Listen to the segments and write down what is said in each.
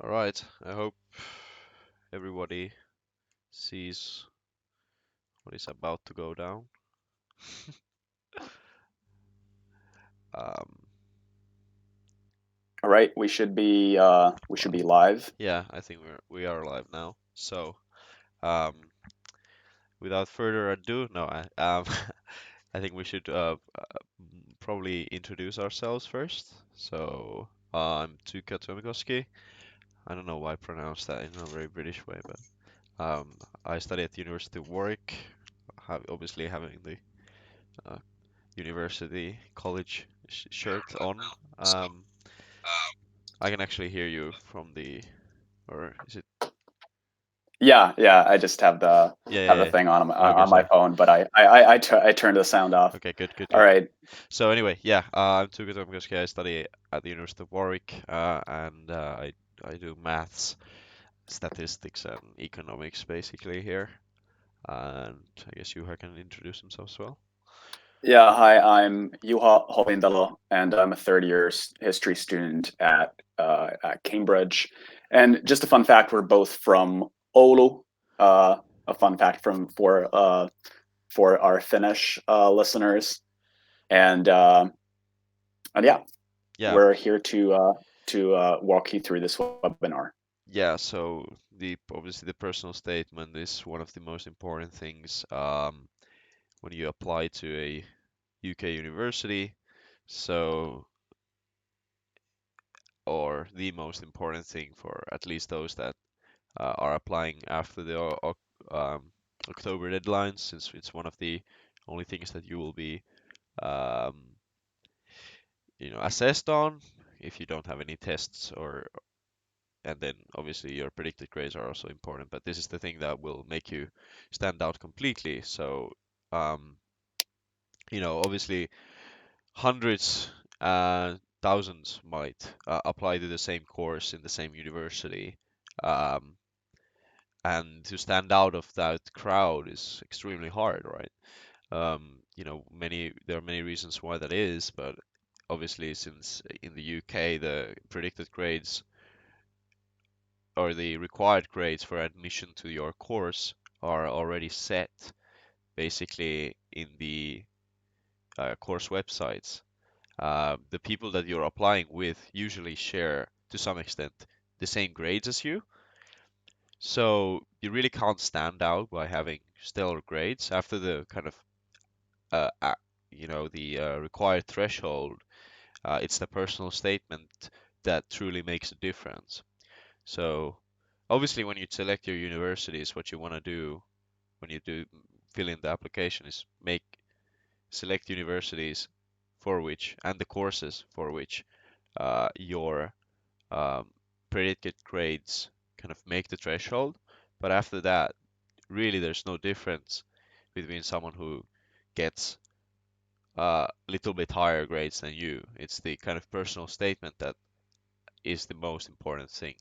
All right. I hope everybody sees what is about to go down. Um, All right, we should well, be live. yeah, I think we are live now. So, um, without further ado, no, I think we should probably introduce ourselves first. So, I'm Tuukka Tuomikoski. I don't know why I pronounce that in a very British way, but I study at the University of Warwick, obviously having the uh, university college shirt on. Um, I can actually hear you from the, or is it? Yeah. I just Yeah, have yeah, the yeah. thing Okay, on my sorry. phone, but I turned the sound off. Okay, good, good, All good. right. So anyway, yeah, I'm Tuukka Tuomikoski. I study at the University of Warwick, and I do maths, statistics, and economics basically here. And I guess Juha can introduce himself as well. Yeah. Hi, I'm Juha Holintalo, and I'm a third year history student at Cambridge. And just a fun fact: we're both from Oulu. A fun fact for our Finnish listeners, and uh, and yeah, Yeah, we're here to walk you through this webinar. yeah. So the obviously the personal statement is one of the most important things when you apply to a UK university. So, or the most important thing for at least those that are applying after the October deadline, since it's one of the only things that you will be, um, assessed on if you don't have any tests or, and then obviously your predicted grades are also important, but this is the thing that will make you stand out completely. So, um, obviously hundreds and thousands might apply to the same course in the same university. Um, and to stand out of that crowd is extremely hard, right? There are many reasons why that is, but obviously since in the UK the predicted grades or the required grades for admission to your course are already set basically in the course websites. The people that you're applying with usually share to some extent the same grades as you, so you really can't stand out by having stellar grades after the kind of uh, uh, the required threshold. It's the personal statement that truly makes a difference. So obviously, when you select your universities, what you want to do when you do fill in the application is select universities for which and the courses for which your um, predicted grades kind of make the threshold. But after that, really, there's no difference between someone who gets a little bit higher grades than you. It's the kind of personal statement that is the most important thing.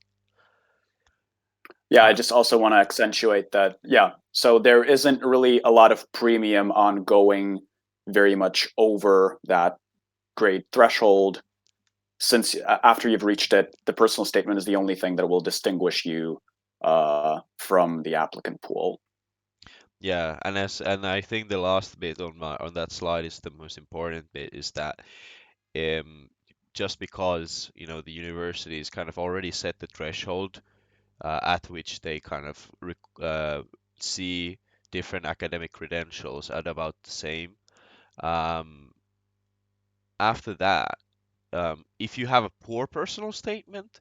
Yeah, I Uh, just also want to accentuate that. Yeah, so there isn't really a lot of premium on going very much over that grade threshold, since after you've reached it, the personal statement is the only thing that will distinguish you from the applicant pool. yeah, and I think the last bit on that slide is the most important bit is that um, just because the universities kind of already set the threshold at which they kind of see different academic credentials at about the same. Um, After that, if you have a poor personal statement,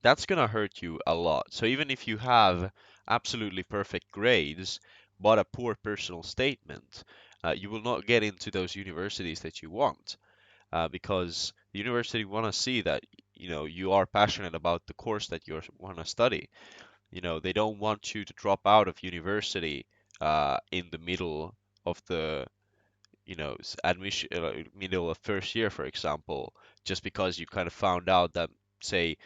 that's gonna hurt you a lot. So even if you have absolutely perfect grades, but a poor personal statement, you will not get into those universities that you want, because the university want to see that you are passionate about the course that you want to study. They don't want you to drop out of university in the middle of the admission, middle of first year, for example, just because you kind of found out that, say,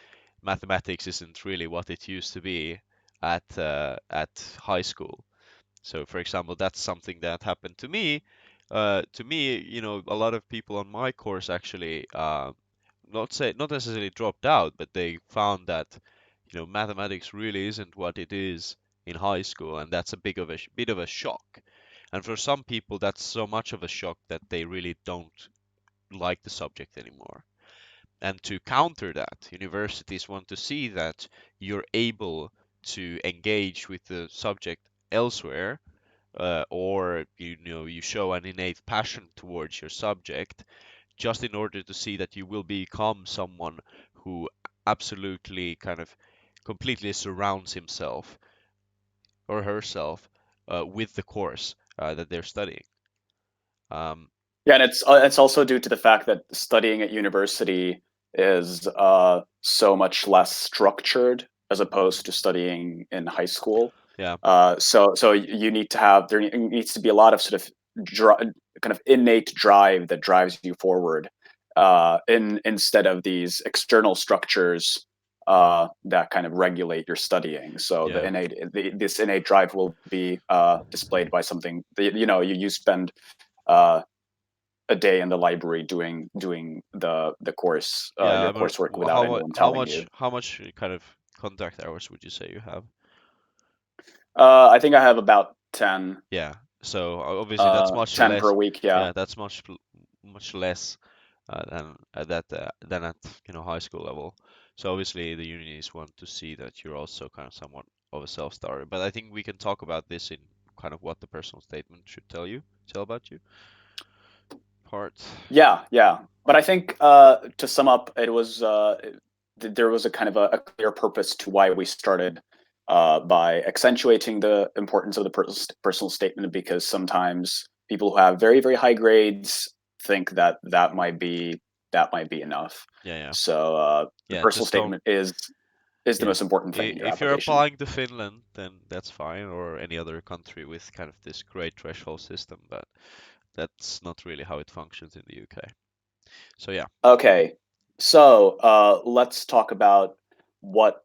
mathematics isn't really what it used to be at high school. So, for example, that's something that happened to me. A lot of people on my course actually not necessarily dropped out, but they found that mathematics really isn't what it is in high school, and that's a bit of a shock. And for some people, that's so much of a shock that they really don't like the subject anymore. And to counter that, universities want to see that you're able to engage with the subject elsewhere, or you show an innate passion towards your subject, just in order to see that you will become someone who absolutely kind of completely surrounds himself or herself with the course that they're studying. Um, Yeah, and it's also due to the fact that studying at university is so much less structured as opposed to studying in high school. yeah, So you need to have there needs to be a lot of sort of kind of innate drive that drives you forward, instead of these external structures that kind of regulate your studying. So yeah, this innate drive will be displayed by something that, you spend uh, a day in the library doing the course yeah. your I mean, coursework without anyone telling you. how much kind of contact hours would you say you have? I think I have about 10, Yeah. So obviously that's much 10 per less. week. Yeah. Yeah, that's much less than at high school level. So obviously the unis want to see that you're also kind of somewhat of a self-starter. But I think we can talk about this in kind of what the personal statement should tell about you part. Yeah, yeah. But I think to sum up, there was a kind of a clear purpose to why we started by accentuating the importance of the personal statement, because sometimes people who have very, very high grades think that that might be enough. Yeah, yeah, So the yeah. personal Just don't. statement is the Yeah. most important thing in your If you're application. applying to Finland, then that's fine, or any other country with kind of this great threshold system, but that's not really how it functions in the UK. So yeah, Okay, so let's talk about what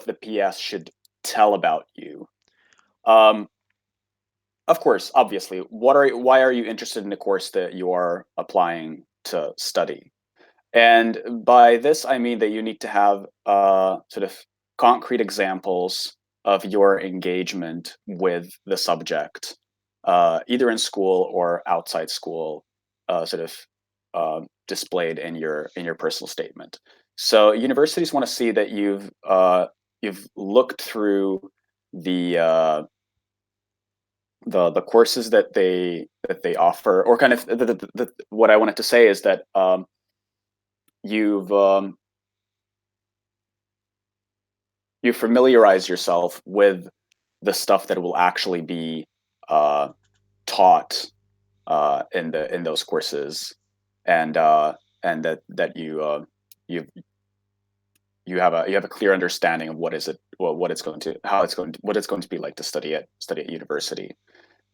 the PS should tell about you. Um, of course, obviously, why are you interested in the course that you are applying to study? And by this, I mean that you need to have sort of concrete examples of your engagement with the subject, either in school or outside school, sort of displayed in your personal statement. So universities want to see that you've looked through the the courses that they offer, or kind of what I wanted to say is that you've you familiarize yourself with the stuff that will actually be uh, taught in those courses, and that you you have a clear understanding of what it's going to how it's going to what it's going to be like to study at university.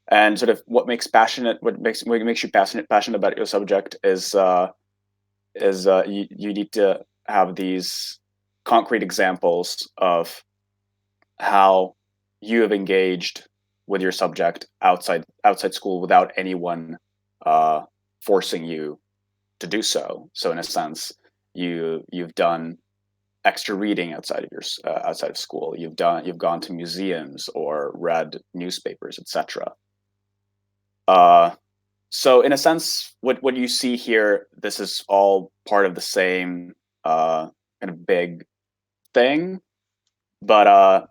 And sort of what makes you passionate about your subject is you need to have these concrete examples of how you have engaged with your subject outside school without anyone uh, forcing you to do so. So in a sense, you've done extra reading outside of school. You've gone to museums or read newspapers, etc. Uh, so in a sense, what you see here, this is all part of the same kind of big thing, but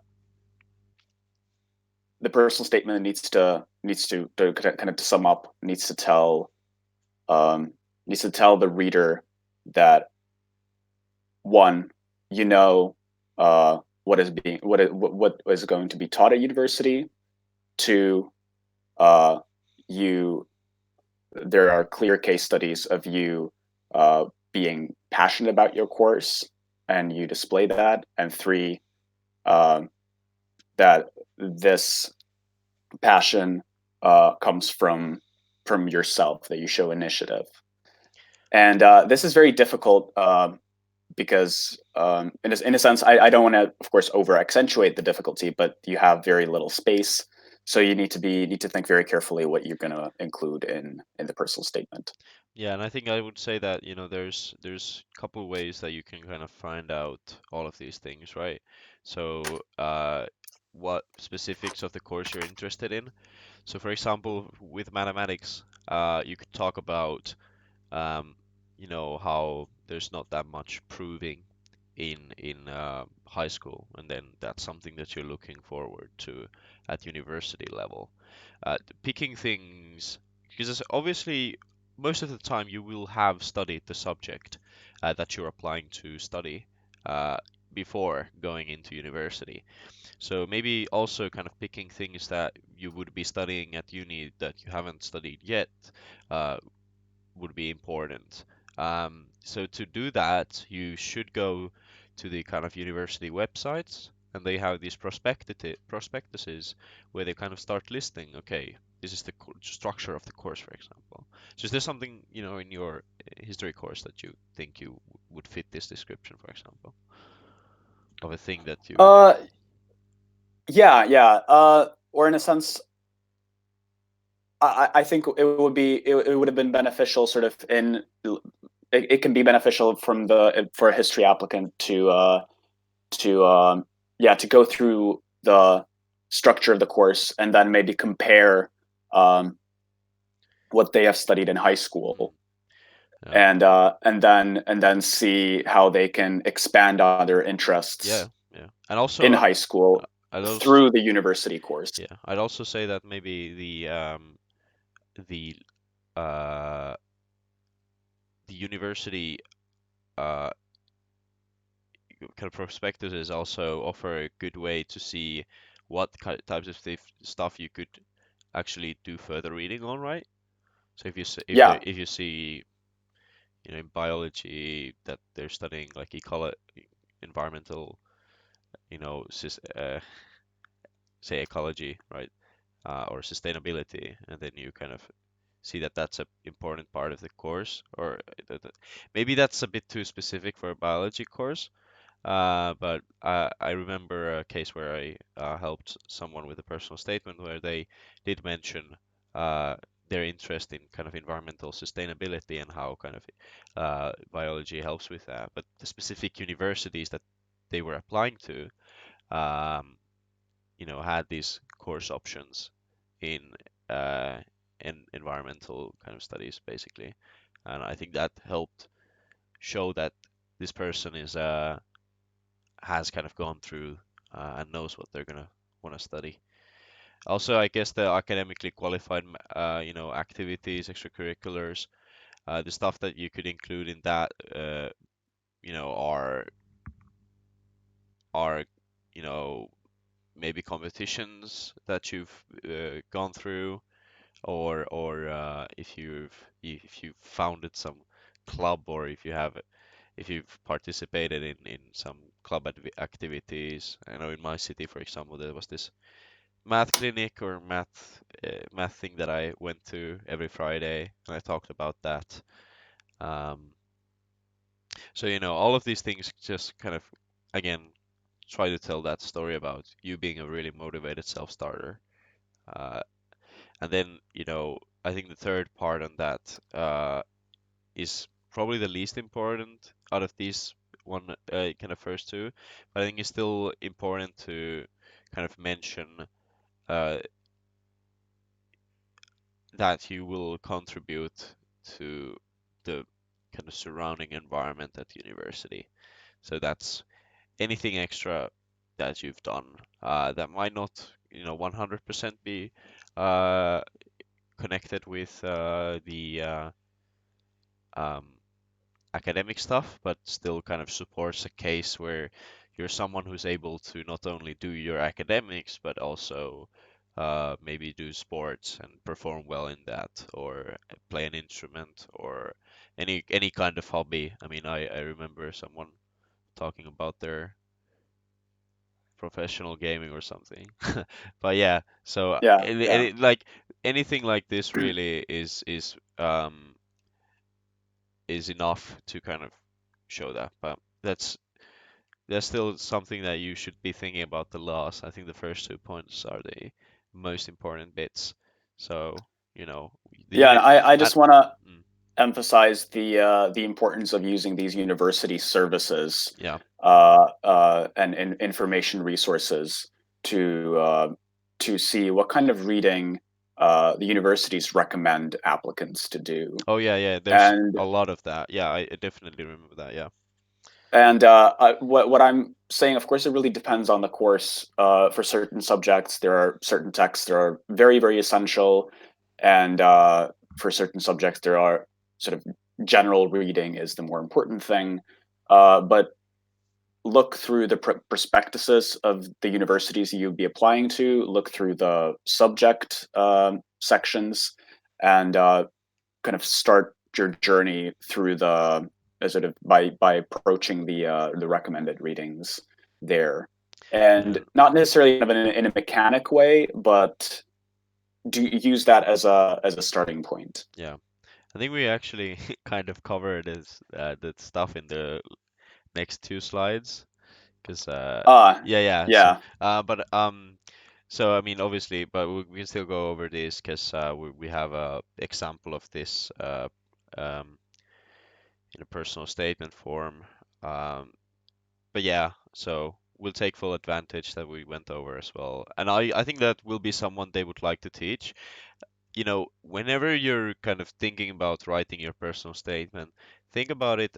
the personal statement to kind of to sum up um, needs to tell the reader that, one, you know what is being what is going to be taught at university. Two, uh, you there are clear case studies of you being passionate about your course, and you display that. And three, um, that this passion comes from yourself, that you show initiative. And this is very difficult because in a sense, I don't want to, of course, over accentuate the difficulty, but you have very little space, so you need to think very carefully what you're going to include in the personal statement. Yeah, and I think I would say that, there's a couple ways that you can kind of find out all of these things, right? So, what specifics of the course you're interested in. So, for example, with mathematics, you could talk about, um, how there's not that much proving in high school, and then that's something that you're looking forward to at university level. Picking things, because obviously most of the time you will have studied the subject that you're applying to study uh, before going into university. So maybe also kind of picking things that you would be studying at uni that you haven't studied yet, uh, would be important. So to do that, you should go to the kind of university websites, and they have these prospectuses where they kind of start listing, okay, this is the structure of the course, for example. So is there something, in your history course that you think you would fit this description, for example, of a thing that you? Uh, yeah, yeah. Or in a sense, I think it would have been beneficial, sort of in it can be beneficial from the for a history applicant to yeah, to go through the structure of the course and then maybe compare um, what they have studied in high school, Mm, yeah, and then see how they can expand on their yeah, interests yeah, and also in high school I'd also, through the university course. yeah, I'd also say that maybe the uh, the university uh, kind of prospectuses also offer a good way to see what types of stuff you could actually do further reading on, right? So if you see, Yeah, if you see, in biology that they're studying like environmental, say ecology, right? Or sustainability, and then you kind of see that that's a important part of the course, or maybe that's a bit too specific for a biology course. But I remember a case where I helped someone with a personal statement where they did mention uh, their interest in kind of environmental sustainability and how kind of biology helps with that. But the specific universities that they were applying to, um, had these course options in uh, environmental kind of studies, basically. And I think that helped show that this person has kind of gone through and knows what they're gonna want to study. Also, I guess the academically qualified, activities, extracurriculars, the stuff that you could include in that, are, you know, maybe competitions that you've gone through, or if you've founded some club, or if you've participated in some club activities. I know in my city, for example, there was this math clinic or math thing that I went to every Friday, and I talked about that. Um, so all of these things just kind of, again, try to tell that story about you being a really motivated self-starter. Uh, and then I think the third part on that is probably the least important out of these one kind of first two, but I think it's still important to kind of mention uh, that you will contribute to the kind of surrounding environment at university. So that's anything extra that you've done that might not, 100% be uh, connected with the um, academic stuff, but still kind of supports a case where you're someone who's able to not only do your academics, but also maybe do sports and perform well in that, or play an instrument, or any kind of hobby. I mean, I remember someone talking about their professional gaming or something. But yeah, so yeah, yeah. like anything like this really is enough to kind of show that. But that's still something that you should be thinking about the loss. I think the first 2 points are the most important bits. So, the Yeah, and unit I and just want to mm, emphasize the importance of using these university services Yeah. and information resources to to see what kind of reading the universities recommend applicants to do. Oh yeah, yeah. There's And a lot of that. Yeah, I definitely remember that. Yeah. what I'm saying, of course, it really depends on the course. For certain subjects, there are certain texts that are very, very essential, and for certain subjects, there are sort of general reading is the more important thing. But look through the prospectuses of the universities you'd be applying to. Look through the subject sections, and kind of start your journey through the sort of by approaching the recommended readings there, and Yeah. not necessarily kind of in a mechanic way, but do use that as a starting point. Yeah. I think we actually kind of covered this that stuff in the next two slides, because Uh yeah, yeah. So yeah. so I mean, obviously, but we can still go over this because we have a example of this um in a personal statement form. But yeah, so we'll take full advantage that we went over as well. And I think that will be someone they would like to teach. You know, whenever you're kind of thinking about writing your personal statement, think about it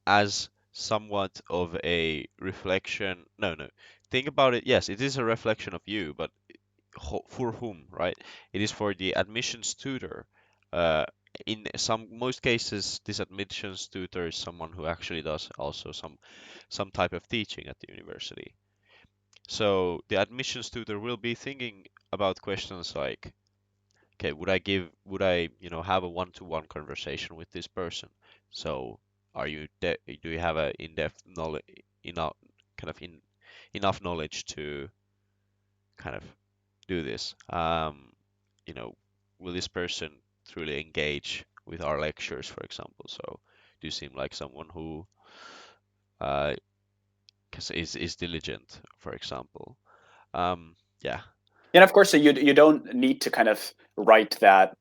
as somewhat of a reflection. No, no. Think about it. Yes, it is a reflection of you, but for whom, right? It is for the admissions tutor. Uh, in some most cases, this admissions tutor is someone who actually does also some type of teaching at the university. So the admissions tutor will be thinking about questions like, okay, would I, have a one-to-one conversation with this person? So do you have a in-depth knowledge, enough, kind of enough knowledge to kind of do this? You know, will this person truly engage with our lectures, for example? So do you seem like someone who uh, is diligent, for example? Yeah. And of course, so you don't need to kind of write that.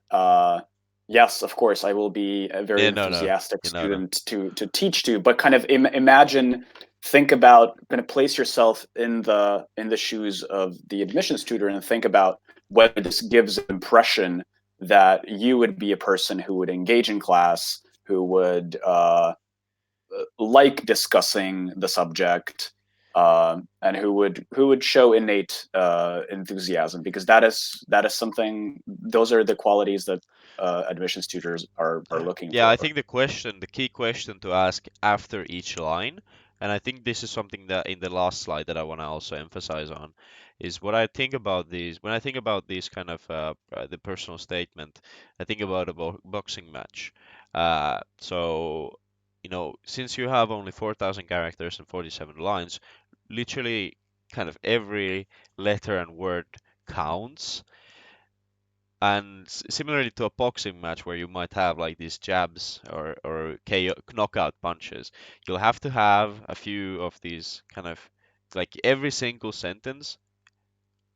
Yes, of course, I will be a very Yeah, no, no, enthusiastic no. student to teach to. But kind of imagine, think about, kind of place yourself in the shoes of the admissions tutor, and think about whether this gives an impression that you would be a person who would engage in class, who would like discussing the subject, and who would show innate enthusiasm, because that is something. Those are the qualities that admissions tutors are Yeah. looking Yeah, for. I think the key question to ask after each line, and I think this is something that in the last slide that I want to also emphasize on, is what I think about these, when I think about these kind of the personal statement, I think about a boxing match. So, since you have only 4,000 characters and 47 lines, literally kind of every letter and word counts. And similarly to a boxing match where you might have like these jabs or KO, knockout punches, you'll have to have a few of these kind of, like, every single sentence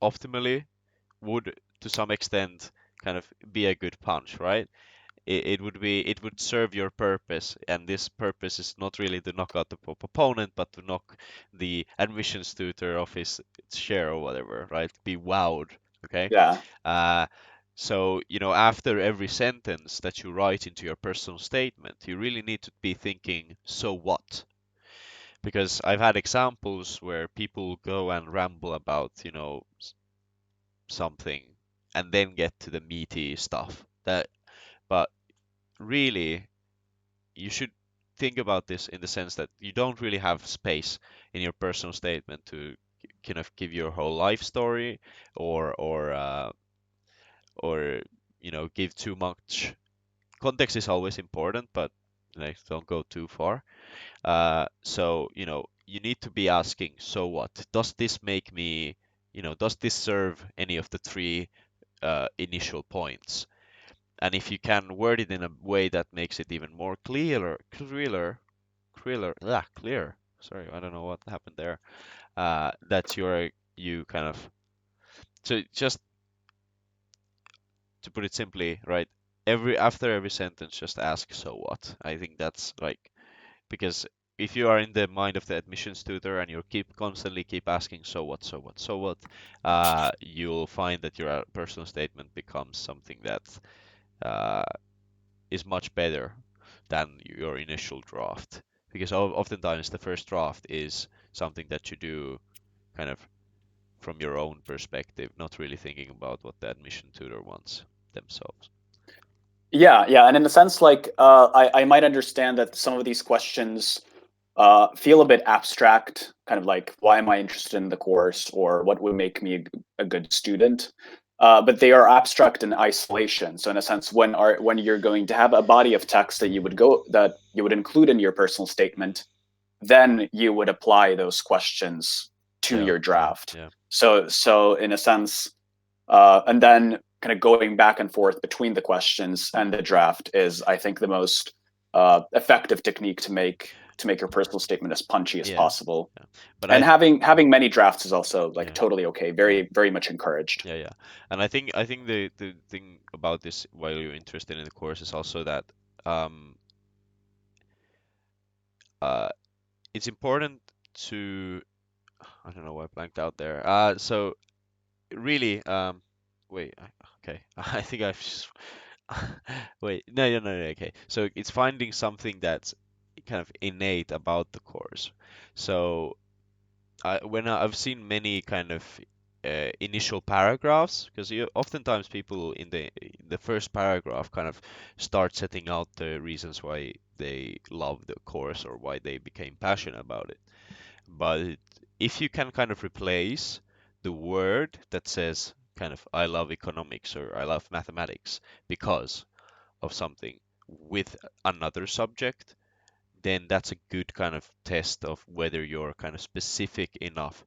optimally would to some extent kind of be a good punch, right? It would serve your purpose, and this purpose is not really to knock out the opponent, but to knock the admissions tutor off his chair or whatever, right? Be wowed, okay? Yeah, Uh, so, after every sentence that you write into your personal statement, you really need to be thinking, so what? Because I've had examples where people go and ramble about, something and then get to the meaty stuff. But really, you should think about this in the sense that you don't really have space in your personal statement to kind of give your whole life story or or give too much. Context is always important, but like, don't go too far. So you need to be asking, so what? Does this make me, does this serve any of the three initial points? And if you can word it in a way that makes it even more clear. Sorry, I don't know what happened there. That you kind of, so just to put it simply, right? after every sentence, just ask "so what." I think that's like, because if you are in the mind of the admissions tutor and you constantly keep asking "so what, so what, so what," you'll find that your personal statement becomes something that uh, is much better than your initial draft. Because oftentimes the first draft is something that you do kind of from your own perspective, not really thinking about what the admission tutor wants themselves. Yeah, yeah, and in a sense, like I might understand that some of these questions feel a bit abstract, kind of like why am I interested in the course or what would make me a good student. But they are abstract in isolation. So in a sense, when you're going to have a body of text that you would include in your personal statement, then you would apply those questions to Yeah, your yeah, draft. yeah, So in a sense, and then kind of going back and forth between the questions and the draft is, I think, the most effective technique to make your personal statement as punchy as yeah, possible. yeah. But And having many drafts is also like yeah, totally okay. yeah, Very much encouraged. yeah, yeah. And I think the thing about this, while you're interested in the course, is also that um uh it's important to, I don't know why I blanked out there. So really, wait, okay, I think I've just, wait, no, no, no, no, okay. So it's finding something that's kind of innate about the course. So I've seen many kind of initial paragraphs, because oftentimes people in the first paragraph kind of start setting out the reasons why they love the course or why they became passionate about it. But if you can kind of replace the word that says kind of I love economics or I love mathematics because of something with another subject, then that's a good kind of test of whether you're kind of specific enough.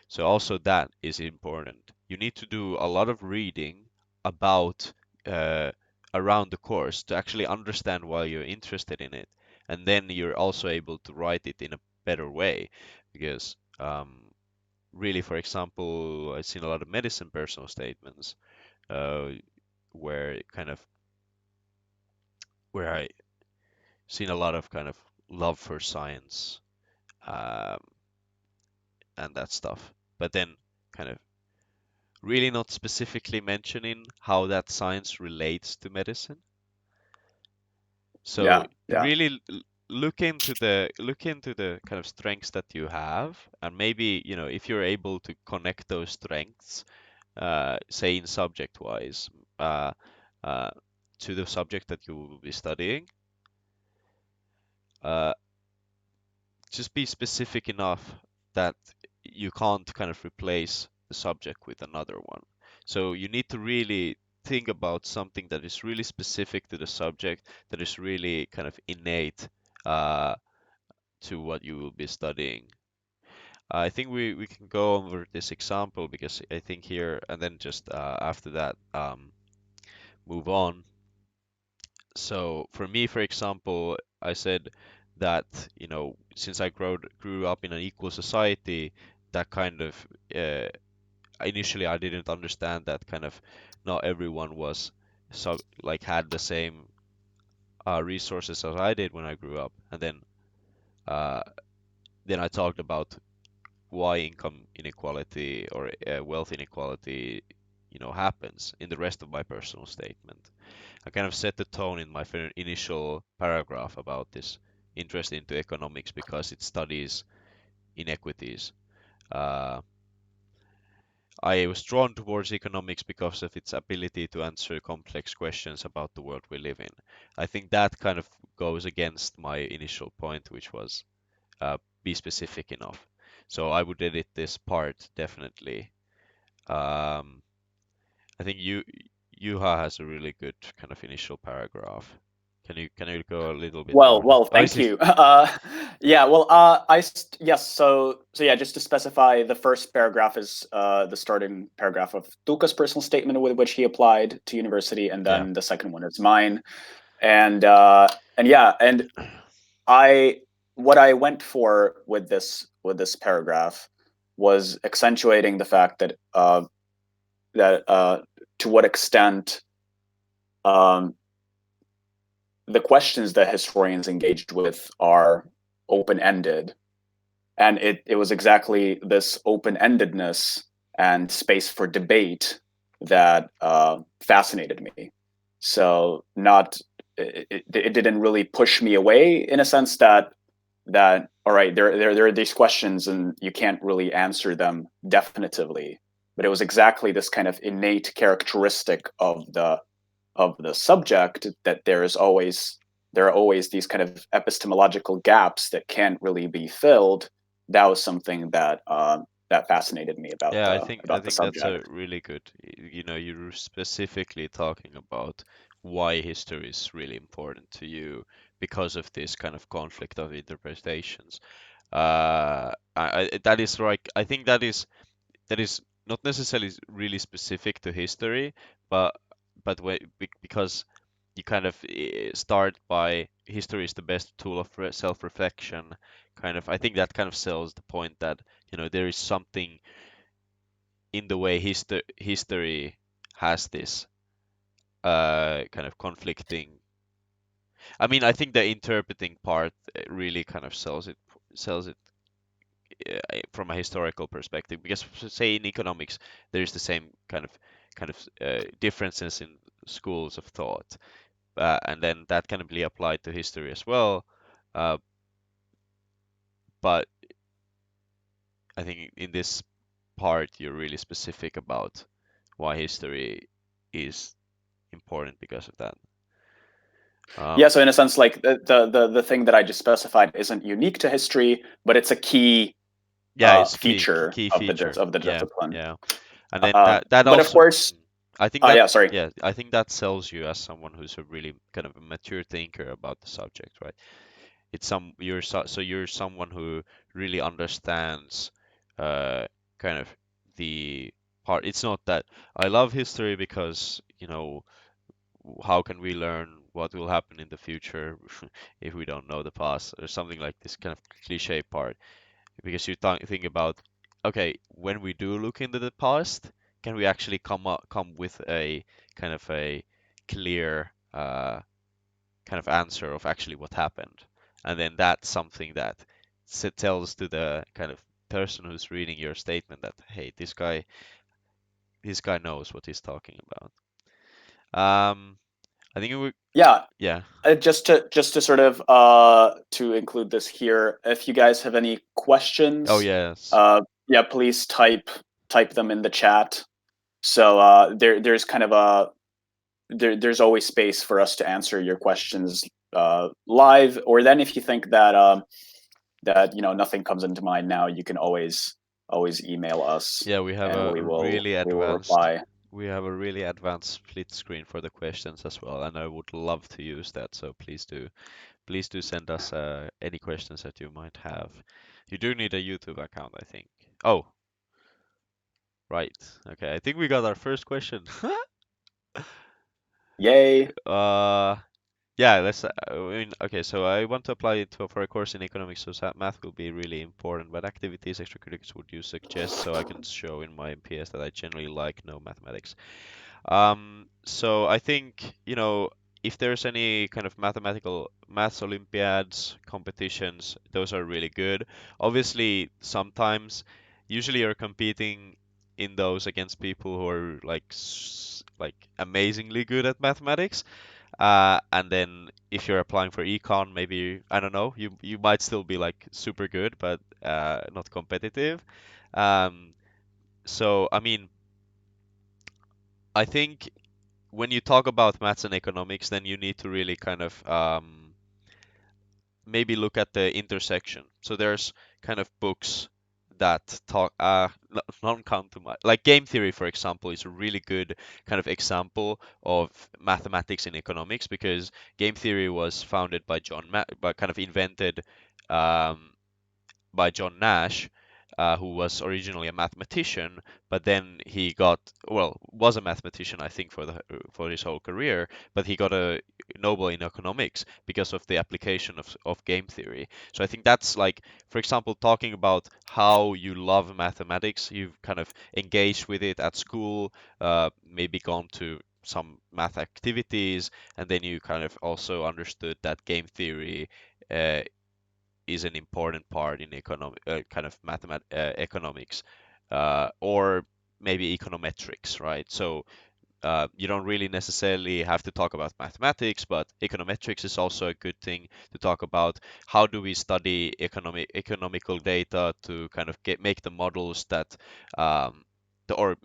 So also that is important. You need to do a lot of reading about uh, around the course to actually understand why you're interested in it, and then you're also able to write it in a better way. Because really, for example, I've seen a lot of medicine personal statements uh, where kind of where I seen a lot of kind of love for science um, and that stuff, but then kind of really not specifically mentioning how that science relates to medicine. So Yeah, yeah. really look into the kind of strengths that you have, and maybe, if you're able to connect those strengths, say in subject wise, uh, uh, to the subject that you will be studying, uh, just be specific enough that you can't kind of replace the subject with another one. So you need to really think about something that is really specific to the subject, that is really kind of innate uh, to what you will be studying. I think we can go over this example, because I think here, and then just after that, move on. So for me, for example, I said that, since I grew up in an equal society, that kind of initially I didn't understand that kind of not everyone was like had the same resources as I did when I grew up, and uh, then I talked about why income inequality or wealth inequality, happens in the rest of my personal statement. I kind of set the tone in my initial paragraph about this interest into economics because it studies inequities. Uh, I was drawn towards economics because of its ability to answer complex questions about the world we live in. I think that kind of goes against my initial point, which was be specific enough. So I would edit this part definitely. Um, I think Juha has a really good kind of initial paragraph. Can you go a little bit Well, more? well, Oh, thank you. Yeah, well, yes. So yeah, just to specify, the first paragraph is the starting paragraph of Tuukka's personal statement with which he applied to university, and yeah, then the second one is mine. And yeah, and I what I went for with this paragraph was accentuating the fact that to what extent um, the questions that historians engaged with are open ended, and it was exactly this open endedness and space for debate that fascinated me. So not it didn't really push me away in a sense that all right, there are these questions and you can't really answer them definitively, but it was exactly this kind of innate characteristic of the subject that there are always these kind of epistemological gaps that can't really be filled. That was something that that fascinated me Yeah, I about the think that's a subject. really good. You know, you're specifically talking about why history is really important to you because of this kind of conflict of interpretations. That is right. I think that is not necessarily really specific to history, but because you kind of start by history is the best tool of self-reflection. Kind of, I think that kind of sells the point that there is something in the way history has this kind of conflicting. I mean, I think the interpreting part really kind of sells it from a historical perspective because say in economics there's the same kind of differences in schools of thought, and then that can be applied to history as well. Uh, but I think in this part you're really specific about why history is important because of that. Yeah, Um, so in a sense, like the thing that I just specified isn't unique to history, but it's a key yeah, it's feature key feature. of the Yeah, discipline. yeah. And then that But of also, course, I think that yeah, sorry. yeah, I think that sells you as someone who's a really kind of a mature thinker about the subject, right? It's so you're someone who really understands kind of the part. It's not that I love history because, how can we learn what will happen in the future if we don't know the past or something like this kind of cliche part, because you think about, okay, when we do look into the past, can we actually come with a kind of a clear kind of answer of actually what happened, and then that's something that tells to the kind of person who's reading your statement that, hey, this guy knows what he's talking about. I think it would, Yeah, yeah. just to sort of to include this here, if you guys have any Oh questions, yes. yeah, please type them in the chat. So there's kind of there's always space for us to answer your questions live, or then if you think that that nothing comes into mind now, you can always email us, Yeah, we have and a really we will advanced reply. split screen for the questions as well, and I would love to use that. So please do send us any questions that you might have. You do need a YouTube account, I think. Oh, right. Okay, I think we got our first question. Yay! uh, Yeah, I mean, okay, so I want to apply it for a course in economics, so math will be really important. What activities, extracurriculars would you suggest so I can show in my MPS that I generally like no mathematics? So I think, if there's any kind of maths Olympiads, competitions, those are really good. Obviously, usually you're competing in those against people who are like like amazingly good at mathematics. And then if you're applying for econ, maybe, I don't know, you might still be like super good, but not competitive. Um, so I mean, I think when you talk about maths and economics, then you need to really kind of maybe look at the intersection. So there's kind of books that talk non count too much. Like game theory, for example, is a really good kind of example of mathematics in economics because game theory was founded by by kind of invented um, by John Nash, who was originally a mathematician, but then he was a mathematician, I think, for his whole career, but he got a Nobel in economics because of the application of game theory. So I think that's like, for example, talking about how you love mathematics, you've kind of engaged with it at school, maybe gone to some math activities, and then you kind of also understood that game theory uh, is an important part in kind of economics, or maybe econometrics, right? So you don't really necessarily have to talk about mathematics, but econometrics is also a good thing to talk about. How do we study economical data to kind of make the models that um, or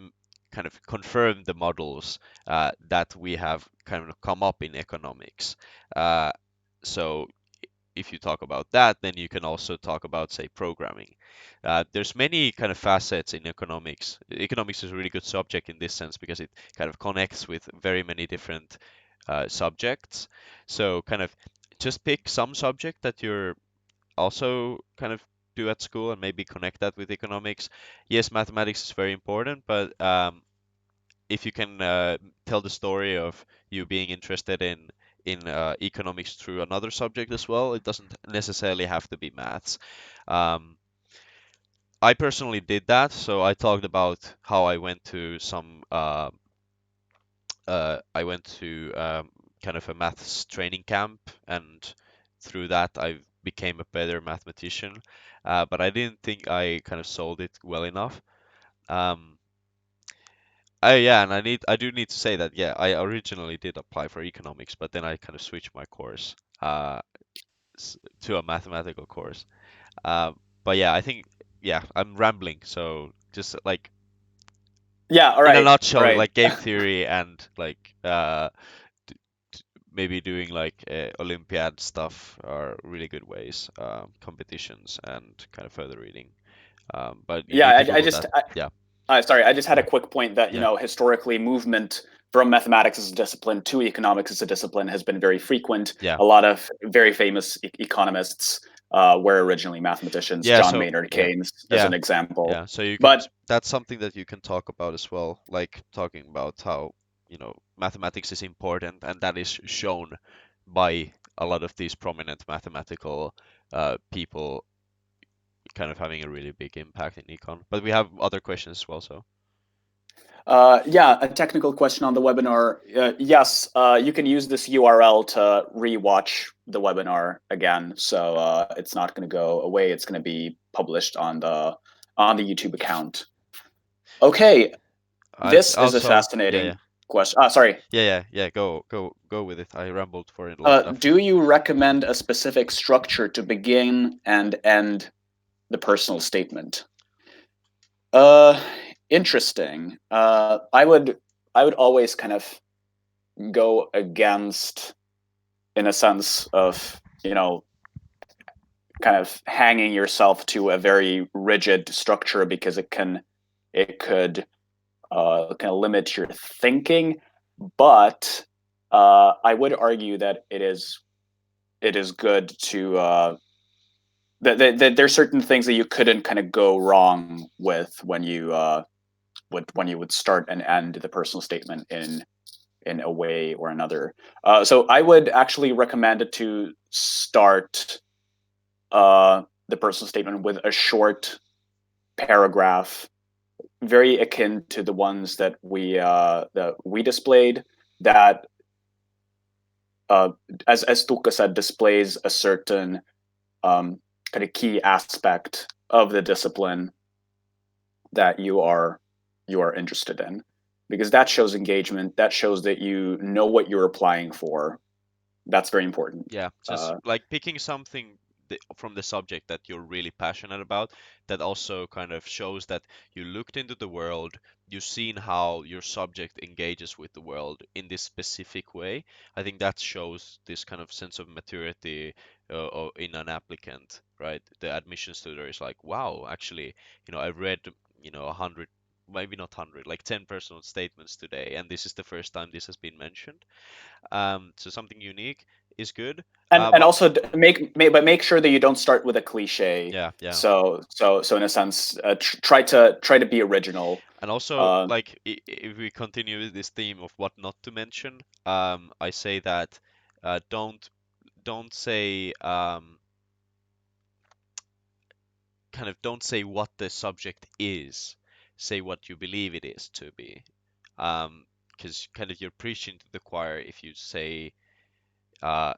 kind of confirm the models that we have kind of come up in economics. Uh, so if you talk about that, then you can also talk about, say, programming. There's many kind of facets in economics. Economics is a really good subject in this sense because it kind of connects with very many different subjects. So kind of just pick some subject that you're also kind of do at school and maybe connect that with economics. Yes, mathematics is very important, but if you can tell the story of you being interested in economics through another subject as well, it doesn't necessarily have to be maths. Um, I personally did that, so I talked about how I went to I went to kind of a maths training camp, and through that I became a better mathematician. But I didn't think I kind of sold it well enough. Um, yeah, and I do need to say that yeah, I originally did apply for economics, but then I kind of switched my course uh to a mathematical course. But yeah, I think yeah, I'm rambling, so just like Yeah, all in a right, all nutshell, right. like game theory and like d- maybe doing like Olympiad stuff are really good ways, competitions and kind of further reading. But you Yeah, need to I Google just that. Yeah, sorry, I just had a quick point that, yeah, historically movement from mathematics as a discipline to economics as a discipline has been very frequent. yeah, A lot of very famous economists were originally mathematicians, yeah. John So Maynard yeah, Keynes as yeah. an example. Yeah, so you can, But that's something that you can talk about as well, like talking about how, mathematics is important, and that is shown by a lot of these prominent mathematical people kind of having a really big impact in econ. But we have other questions as well, so yeah, a technical question on the webinar. Yes, you can use this URL to rewatch the webinar again. So it's not going to go away. It's going to be published on the YouTube account. Okay, I this is a also, yeah, fascinating yeah, question. Sorry. yeah, go with it. I rambled for it long enough. Do you recommend a specific structure to begin and end the personal statement? Uh, Interesting. I would always kind of go against, in a sense of, kind of hanging yourself to a very rigid structure because it could kind of limit your thinking. But I would argue that it is good to that there's certain things that you couldn't kind of go wrong with when you would start and end the personal statement in a way or another. So I would actually recommend it to start the personal statement with a short paragraph, very akin to the ones that we displayed. That, as Tuukka said, displays a certain kind of key aspect of the discipline that you are interested in, because that shows engagement. That shows that you know what you're applying for. That's very important. Yeah, just like picking something from the subject that you're really passionate about, that also kind of shows that you looked into the world, you've seen how your subject engages with the world in this specific way. I think that shows this kind of sense of maturity in an applicant, right? The admissions tutor is like, wow, actually, I read, 100, maybe not 100, like 10 personal statements today, and this is the first time this has been mentioned. So something unique is good. And But also make sure that you don't start with a cliche. yeah, yeah. So in a sense, try to be original. And also, Uh, like, if we continue with this theme of what not to mention, I say that don't say kind of don't say what the subject is. Say what you believe it is to be. Um, because kind of you're preaching to the choir if you say uh,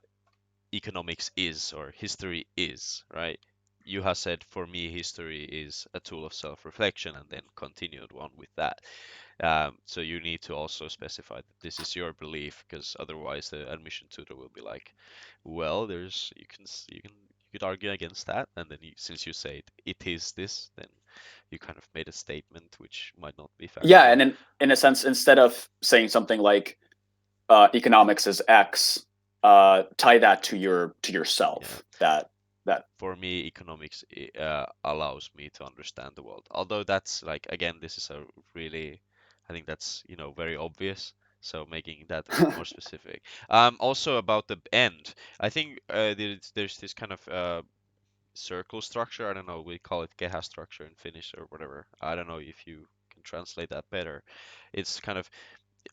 economics is or history is, right? You have said for me history is a tool of self-reflection and then continued on with that. So you need to also specify that this is your belief, because otherwise the admission tutor will be like, well, there's you could argue against that, and then since you say it is this, then you kind of made a statement which might not be Yeah, factual. and in a sense, instead of saying something like economics is X, tie that to Yeah. yourself. That For me, economics allows me to understand the world. Although that's like, again, this is a really, I think that's, very obvious. So making that a bit more specific. Also about the end, I think there's this kind of circle structure. I don't know, we call it kehä structure in Finnish or whatever. I don't know if you can translate that better. It's kind of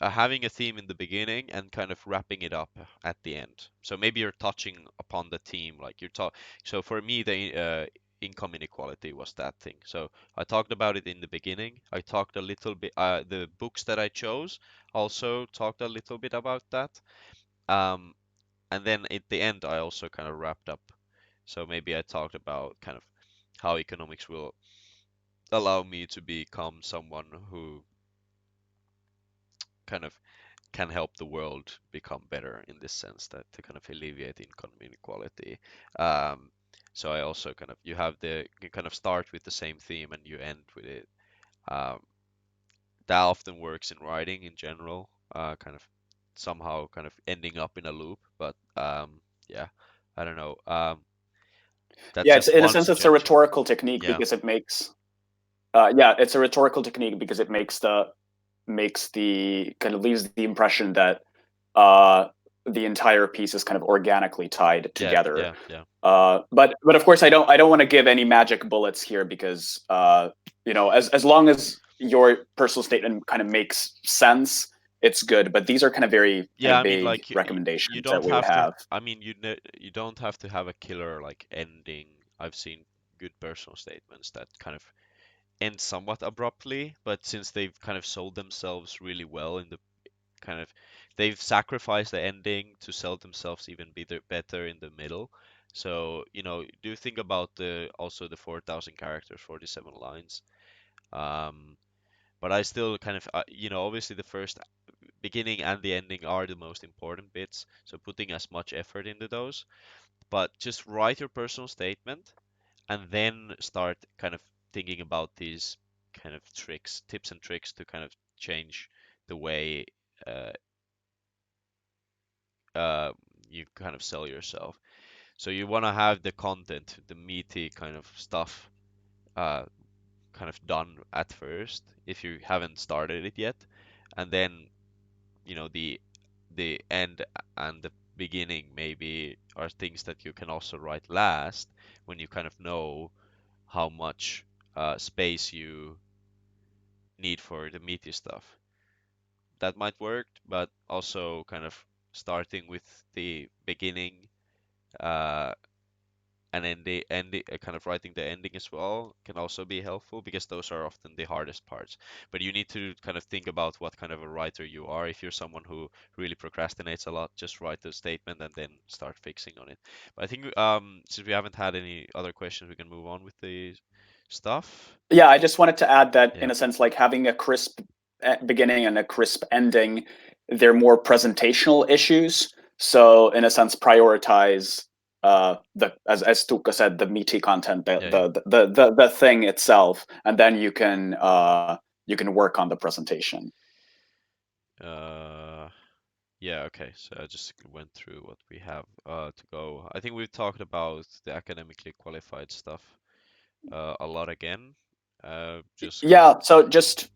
having a theme in the beginning and kind of wrapping it up at the end. So maybe you're touching upon the theme, like you're talk. So for me, the income inequality was that thing. So I talked about it in the beginning. I talked a little bit. The books that I chose also talked a little bit about that. Um, and then at the end, I also kind of wrapped up. So maybe I talked about kind of how economics will allow me to become someone who kind of can help the world become better in this sense, that to kind of alleviate income inequality. Um, so I also kind of you kind of start with the same theme and you end with it. Um, that often works in writing in general, kind of somehow kind of ending up in a loop. But yeah, I don't know. That's Yeah, it's just in a one sense it's a suggestion. rhetorical technique Yeah, because it makes yeah, it's a rhetorical technique because it makes the kind of leaves the impression that uh, the entire piece is kind of organically tied yeah, together. yeah, yeah, But of course, I don't want to give any magic bullets here because as long as your personal statement kind of makes sense, it's good. But these are kind yeah. of I mean, big like you recommendations that don't we would have to. have. I mean, you don't have to have a killer like ending. I've seen good personal statements that kind of end somewhat abruptly, but since they've kind of sold themselves really well in the kind of, they've sacrificed the ending to sell themselves even better in the middle. So, do think about the also the 4,000 characters, 47 lines. Um, but I still kind of, obviously the first beginning and the ending are the most important bits. So putting as much effort into those, but just write your personal statement and then start kind of thinking about these kind of tips and tricks to kind of change the way uh, uh, you kind of sell yourself. So you want to have the content, the meaty kind of stuff, uh, kind of done at first if you haven't started it yet, and then the end and the beginning maybe are things that you can also write last when you kind of know how much space you need for the meaty stuff. That might work, but also kind of starting with the beginning uh, and then the ending, kind of writing the ending as well can also be helpful because those are often the hardest parts. But you need to kind of think about what kind of a writer you are. If you're someone who really procrastinates a lot, just write the statement and then start fixing on it. But I think since we haven't had any other questions, we can move on with the stuff. Yeah, I just wanted to add that Yeah, in a sense, like having a crisp beginning and a crisp ending, they're more presentational issues. So in a sense, prioritize the as Tuukka said, the meaty content, yeah, yeah. the thing itself, and then you can work on the presentation. Uh, yeah, okay. So I just went through what we have to go. I think we've talked about the academically qualified stuff a lot again. Just kind of, Yeah, so just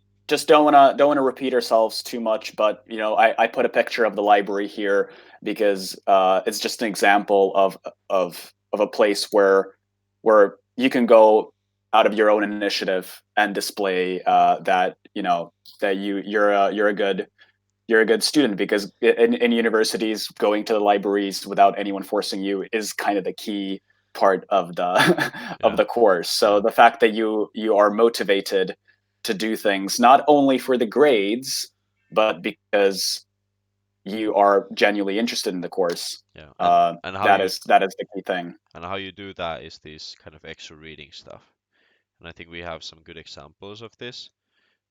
don't wanna repeat ourselves too much, but I put a picture of the library here because it's just an example of a place where you can go out of your own initiative and display that that you're a good student because in universities going to the libraries without anyone forcing you is kind of the key part of the of yeah, the course. So yeah, the fact that you are motivated to do things not only for the grades but because you are genuinely interested in the course. Yeah, and how That you is the key thing. do that is this kind of extra reading stuff. And I think we have some good examples of this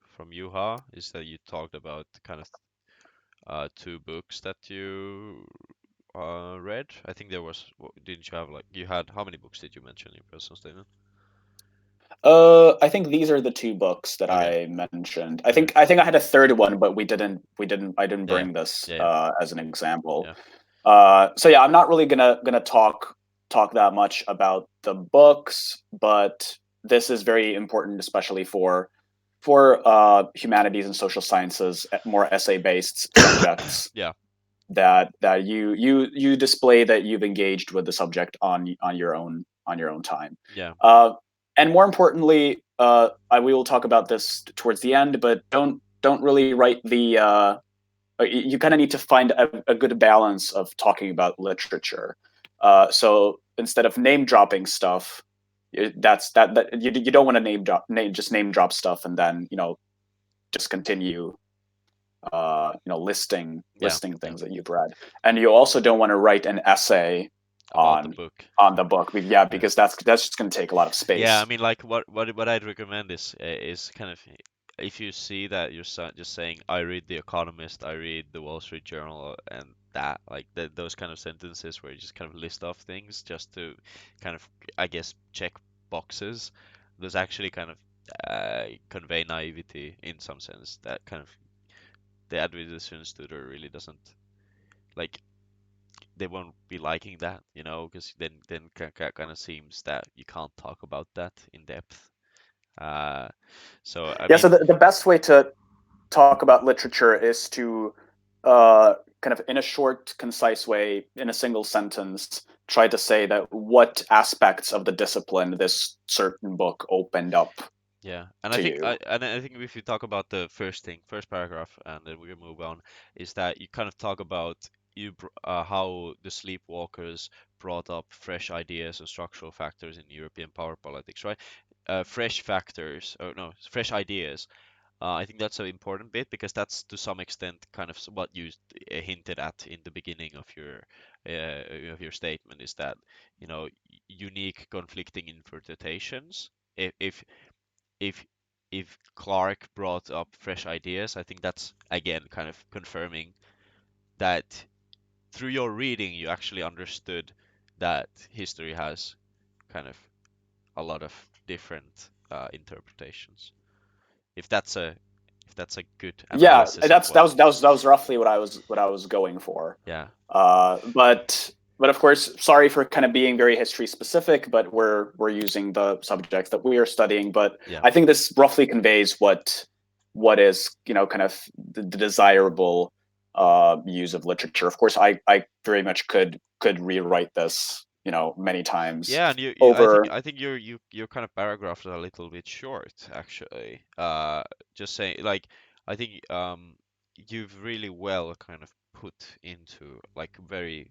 from Juha, is that you talked about kind of two books that you read. I think there was, didn't you have like, you had, how many books did you mention in your personal statement? I think these are the two books that Okay, I mentioned. okay. I think I had a third one, but I didn't Yeah, bring this yeah, yeah, as an example. yeah, So yeah, I'm not really gonna talk that much about the books, but this is very important, especially for humanities and social sciences, more essay based subjects yeah, that you display that you've engaged with the subject on your own time. yeah, Uh, and more importantly, we will talk about this towards the end, but don't really write the you kind of need to find a good balance of talking about literature. So instead of name dropping stuff, you don't want to name drop stuff and then just continue yeah, listing yeah. things that you've read, and you also don't want to write an essay About the book. on the book. Yeah, Yeah. because that's just going to take a lot of Yeah, I space. mean, like what I'd recommend is kind of, if you see that you're just saying I read The Economist, I read the Wall Street Journal, and that like those kind of sentences where you just kind of list off things just to kind of, I guess, check boxes. Those actually kind of convey naivety in some sense. That kind of the average student really doesn't like, they won't be liking that, because then kind of seems that you can't talk about that in depth. Uh, so I Yeah, so mean, the best way to talk about literature is to kind of in a short, concise way, in a single sentence, try to say that what aspects of the discipline this certain book opened up yeah, and to you. I think if you talk about the first thing, first paragraph, and then we can move on, is that you kind of talk about how the sleepwalkers brought up fresh ideas and structural factors in European power politics, right? Fresh factors, or no, fresh ideas. I think that's an important bit because that's to some extent kind of what you hinted at in the beginning of your statement, is that unique conflicting interpretations. If if if Clark brought up fresh ideas, I think that's again kind of confirming that through your reading you actually understood that history has kind of a lot of different interpretations. If that's a if that's a good Yeah, analysis of what. that was roughly what I was going for. Yeah, But of course, sorry for kind of being very history specific, but we're using the subjects that we are studying. But yeah, I think this roughly conveys what is kind of the desirable use of literature. Of course, I very much could rewrite this many times yeah. And over. I think your kind of paragraph is a little bit short, actually. Just saying, like, I think you've really well kind of put into like very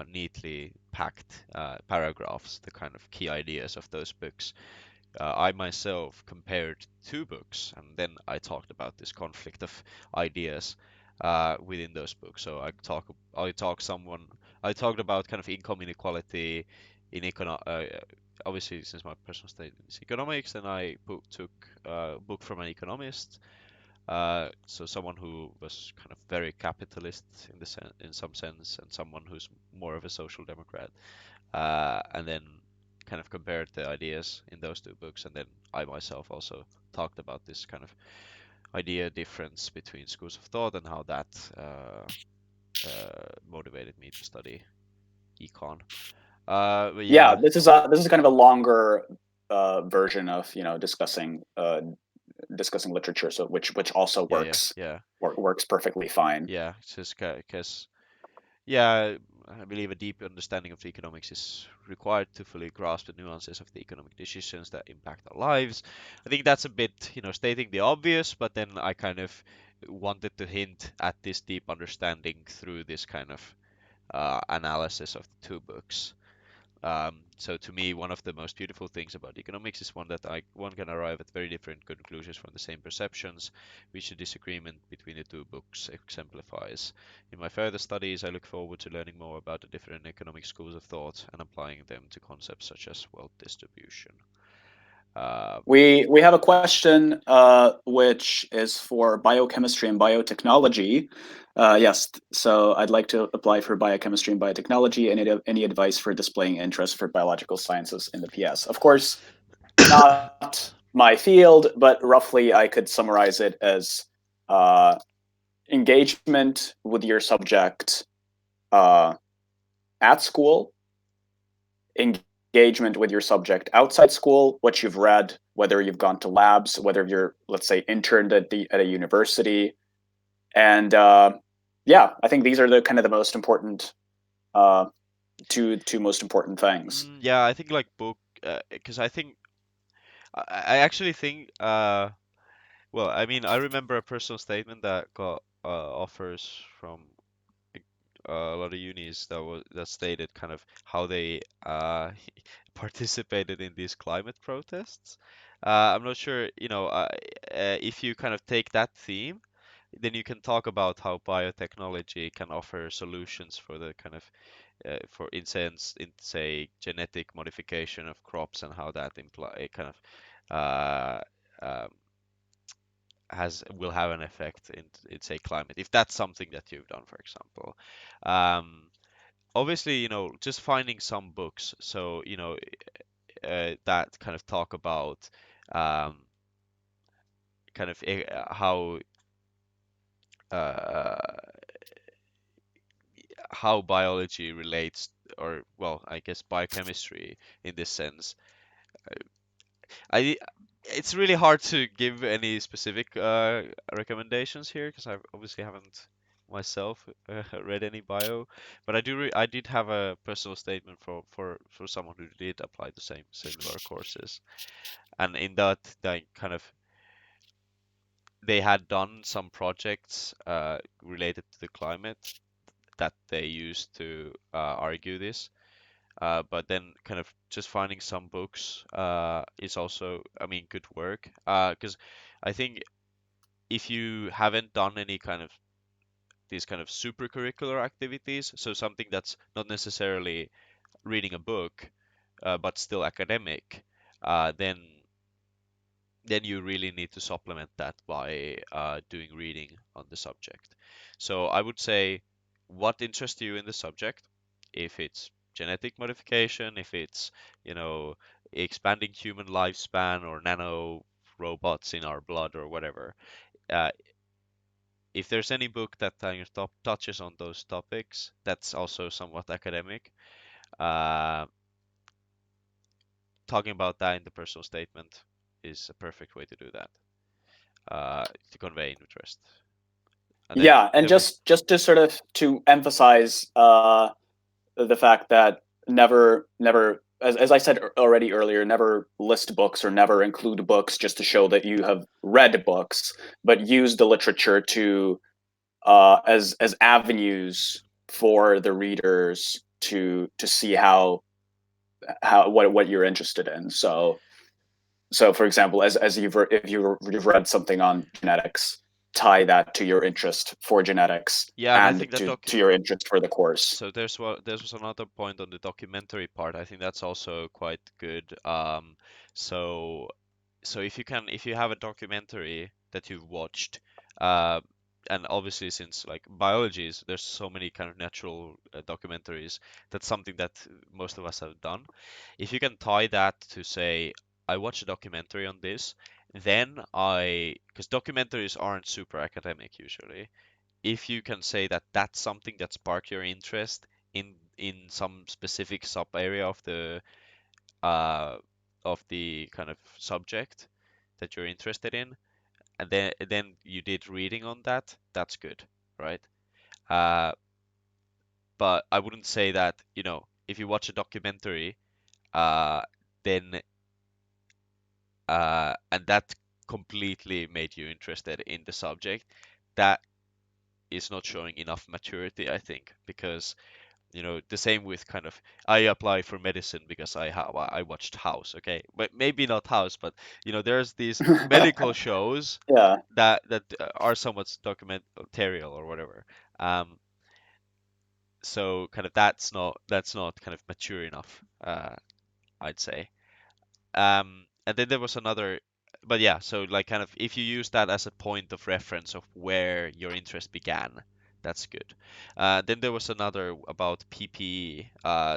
neatly packed paragraphs the kind of key ideas of those books. I myself compared two books, and then I talked about this conflict of ideas within those books. So I talked about kind of income inequality in obviously since my personal state is economics, and I took a book from an economist, so someone who was kind of very capitalist in some sense, and someone who's more of a social democrat, and then kind of compared the ideas in those two books, and then I myself also talked about this kind of idea difference between schools of thought and how that motivated me to study econ. But Yeah, yeah, this is kind of a longer version of discussing literature, so which also yeah, yeah, yeah, works perfectly fine. yeah. It's just because, yeah, I believe a deep understanding of the economics is required to fully grasp the nuances of the economic decisions that impact our lives. I think that's a bit, stating the obvious, but then I kind of wanted to hint at this deep understanding through this kind of analysis of the two books. So to me, one of the most beautiful things about economics is one can arrive at very different conclusions from the same perceptions, which the disagreement between the two books exemplifies. In my further studies, I look forward to learning more about the different economic schools of thought and applying them to concepts such as wealth distribution. Uh, We have a question which is for biochemistry and biotechnology. Yes, so I'd like to apply for biochemistry and biotechnology. Any advice for displaying interest for biological sciences in the PS? Of course, not my field, but roughly I could summarize it as uh, engagement with your subject uh, at school, engagement with your subject outside school, what you've read, whether you've gone to labs, whether you're, let's say, interned at a university, and yeah, I think these are the kind of the most important uh, two most important things. yeah, I think like book, because I actually think, well, I mean, I remember a personal statement that got offers from a lot of unis that stated kind of how they participated in these climate protests. I'm not sure, if you kind of take that theme, then you can talk about how biotechnology can offer solutions for the kind of for in say genetic modification of crops and how that imply kind of uh, um, has will have an effect in say climate if that's something that you've done, for example. um, Obviously, just finding some books, so that kind of talk about um, kind of uh, how biology relates, or well, I guess biochemistry in this sense. I It's really hard to give any specific recommendations here because I obviously haven't myself read any bio, but I did have a personal statement for someone who did apply the same similar courses, and in that they kind of they had done some projects related to the climate that they used to argue this. But then kind of just finding some books is also, I mean, good work. Because I think if you haven't done any kind of these kind of super curricular activities, so something that's not necessarily reading a book, but still academic, then you really need to supplement that by doing reading on the subject. So I would say, what interests you in the subject? If it's genetic modification, if it's, you know, expanding human lifespan or nano robots in our blood or whatever. Uh, if there's any book that kind of touches on those topics, that's also somewhat academic. Uh, Talking about that in the personal statement is a perfect way to do that, to convey interest. And Yeah, and then we, just to sort of to emphasize the fact that never as I said already earlier, never list books or never include books just to show that you have read books, but use the literature to as avenues for the readers to see how what you're interested in. So for example, as if you've read something on genetics, tie that to your interest for genetics yeah, and I and think that to your interest for the course. so there's another point on the documentary part. I think that's also quite good. So if you have a documentary that you've watched, uh, and obviously since like biology is there's so many kind of natural documentaries, that's something that most of us have done. If you can tie that to say, I watched a documentary on this, then because documentaries aren't super academic usually, if you can say that that's something that sparked your interest in some specific sub area uh, of the kind of subject that you're interested in, and then you did reading on that, that's good, right? Uh, but I wouldn't say that, if you watch a documentary, uh, then and that completely made you interested in the subject, that is not showing enough maturity, I think, because the same with kind of I apply for medicine because I watched House, okay? But maybe not House, but there's these medical shows Yeah. that are somewhat documentarial or whatever. Um, so kind of that's not kind of mature enough, I'd say. And then there was another, but yeah, so like kind of if you use that as a point of reference of where your interest began, that's good. Then there was another about PPE.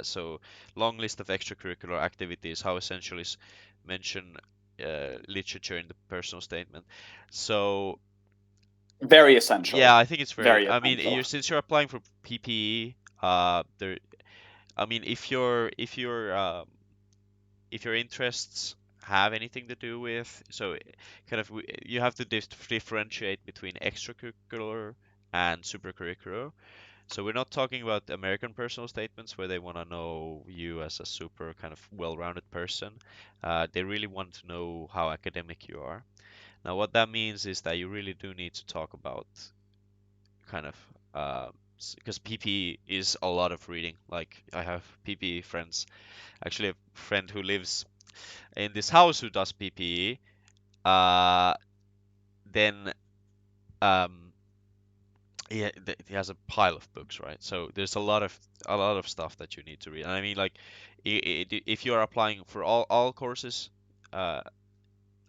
So long list of extracurricular activities, how essential is mention literature in the personal statement. So Very yeah, essential. I think it's very. Very I mean, essential. since you're applying for PPE, there. I mean, if your interests have anything to do with, so kind of you have to differentiate between extracurricular and supercurricular. So we're not talking about American personal statements where they want to know you as a super kind of well-rounded person. They really want to know how academic you are. Now, what that means is that you really do need to talk about kind of because PP is a lot of reading. Like I have PP friends, actually a friend who lives in this house who does PPE, uh, then um, he has a pile of books, right? So there's a lot of stuff that you need to read. And I mean, like, if you are applying for all courses, uh,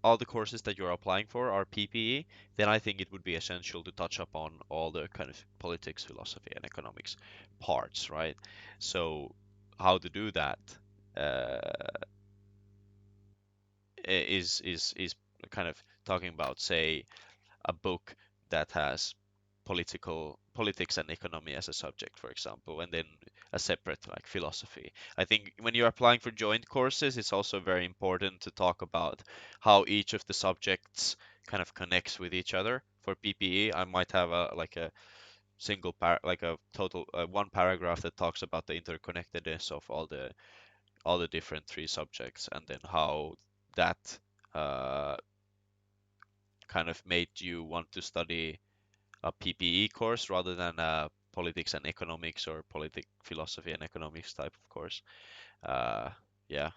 all the courses that you're applying for are PPE, then I think it would be essential to touch upon all the kind of politics, philosophy, and economics parts, right? So how to do that uh, is kind of talking about, say, a book that has politics and economy as a subject, for example, and then a separate like philosophy. I think when you're applying for joint courses, it's also very important to talk about how each of the subjects kind of connects with each other. For PPE, I might have a like a like a total one paragraph that talks about the interconnectedness of all the different three subjects, and then how that uh, kind of made you want to study a PPE course rather than a politics and economics or philosophy and economics type of course. Uh, yeah,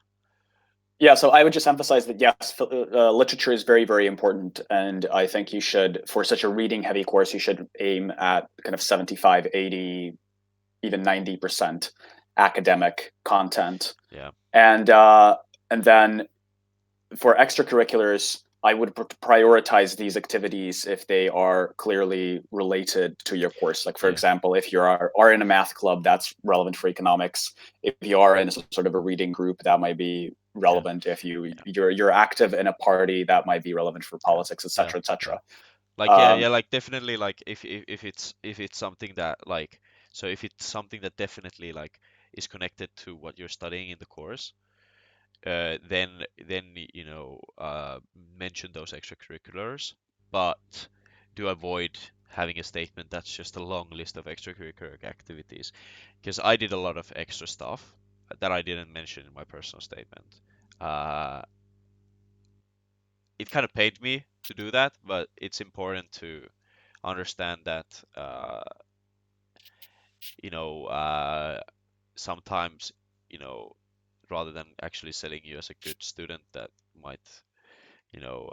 Yeah, so I would just emphasize that yes, literature is very, very important, and I think you should, for such a reading-heavy course, you should aim at kind of 75, 80, even 90% academic content, yeah, and uh, and then for extracurriculars, I would prioritize these activities if they are clearly related to your course. Like, for yeah, example, if you are in a math club, that's relevant for economics. If you are in a sort of a reading group, that might be yeah, relevant. If yeah, you're active in a party, that might be relevant for yeah, politics, yeah, etc., yeah. etc. Like yeah, Um, yeah, like definitely like if it's something that like so if it's something that definitely like is connected to what you're studying in the course, then mention those extracurriculars, but do avoid having a statement that's just a long list of extracurricular activities, because I did a lot of extra stuff that I didn't mention in my personal statement. Uh, it kind of paid me to do that, but it's important to understand that you know sometimes you know rather than actually selling you as a good student, that might you know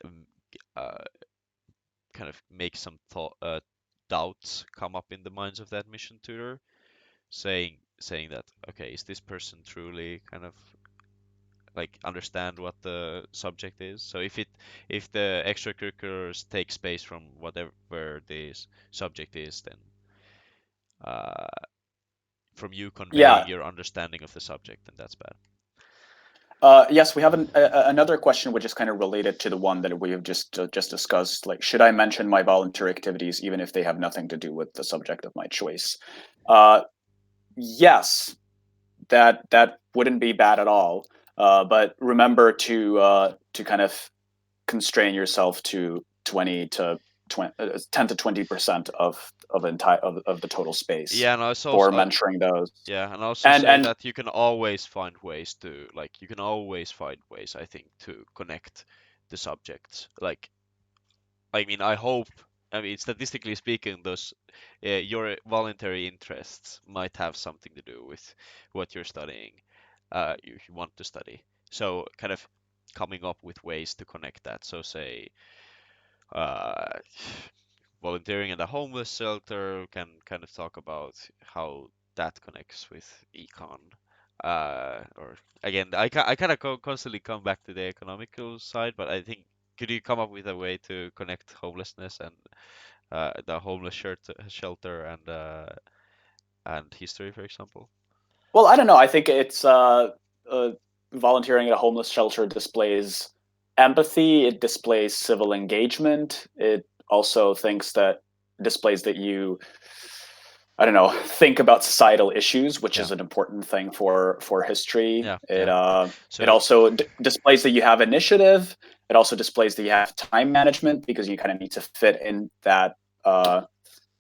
um, uh, kind of make some doubts come up in the minds of the admission tutor, saying that, okay, is this person truly kind of like understand what the subject is? So if the extracurriculars take space from whatever this subject is, then uh, from you conveying yeah. your understanding of the subject, then that's bad. Yes, we have another question which is kind of related to the one that we have just discussed. Like, should I mention my volunteer activities even if they have nothing to do with the subject of my choice? Uh, yes, that wouldn't be bad at all. But remember to kind of constrain yourself to 10 to 20% of the total space Yeah, and also for mentoring those. yeah, and also say And that you can always find ways to like you can always find ways, I think, to connect the subjects. Like I mean, I hope I mean, statistically speaking, those your voluntary interests might have something to do with what you're studying, you want to study. So kind of coming up with ways to connect that. So say uh, volunteering at a homeless shelter can kind of talk about how that connects with econ. Or again, I kind of constantly come back to the economical side, but I think could you come up with a way to connect homelessness and the homeless shelter and history, for example? Well, I don't know. I think it's uh, volunteering at a homeless shelter displays empathy. It displays civil engagement. It also thinks that displays that you, I don't know, think about societal issues, which Yeah, is an important thing for history. yeah, It yeah. it So also displays that you have initiative. It also displays that you have time management because you kind of need to fit in that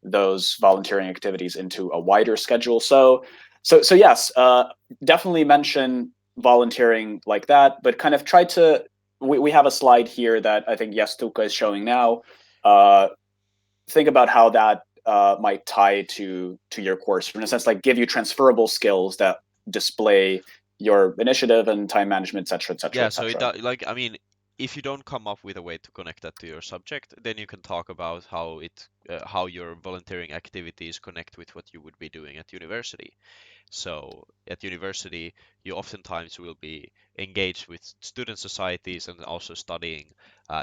those volunteering activities into a wider schedule. So yes, definitely mention volunteering like that, but kind of try to. We have a slide here that I think Yastuka is showing now. Uh, think about how that might tie to your course, in a sense, like give you transferable skills that display your initiative and time management, et cetera, et cetera, yeah, et so cetera. like I mean, if you don't come up with a way to connect that to your subject, then you can talk about how your volunteering activities connect with what you would be doing at university. So at university, you oftentimes will be engaged with student societies and also studying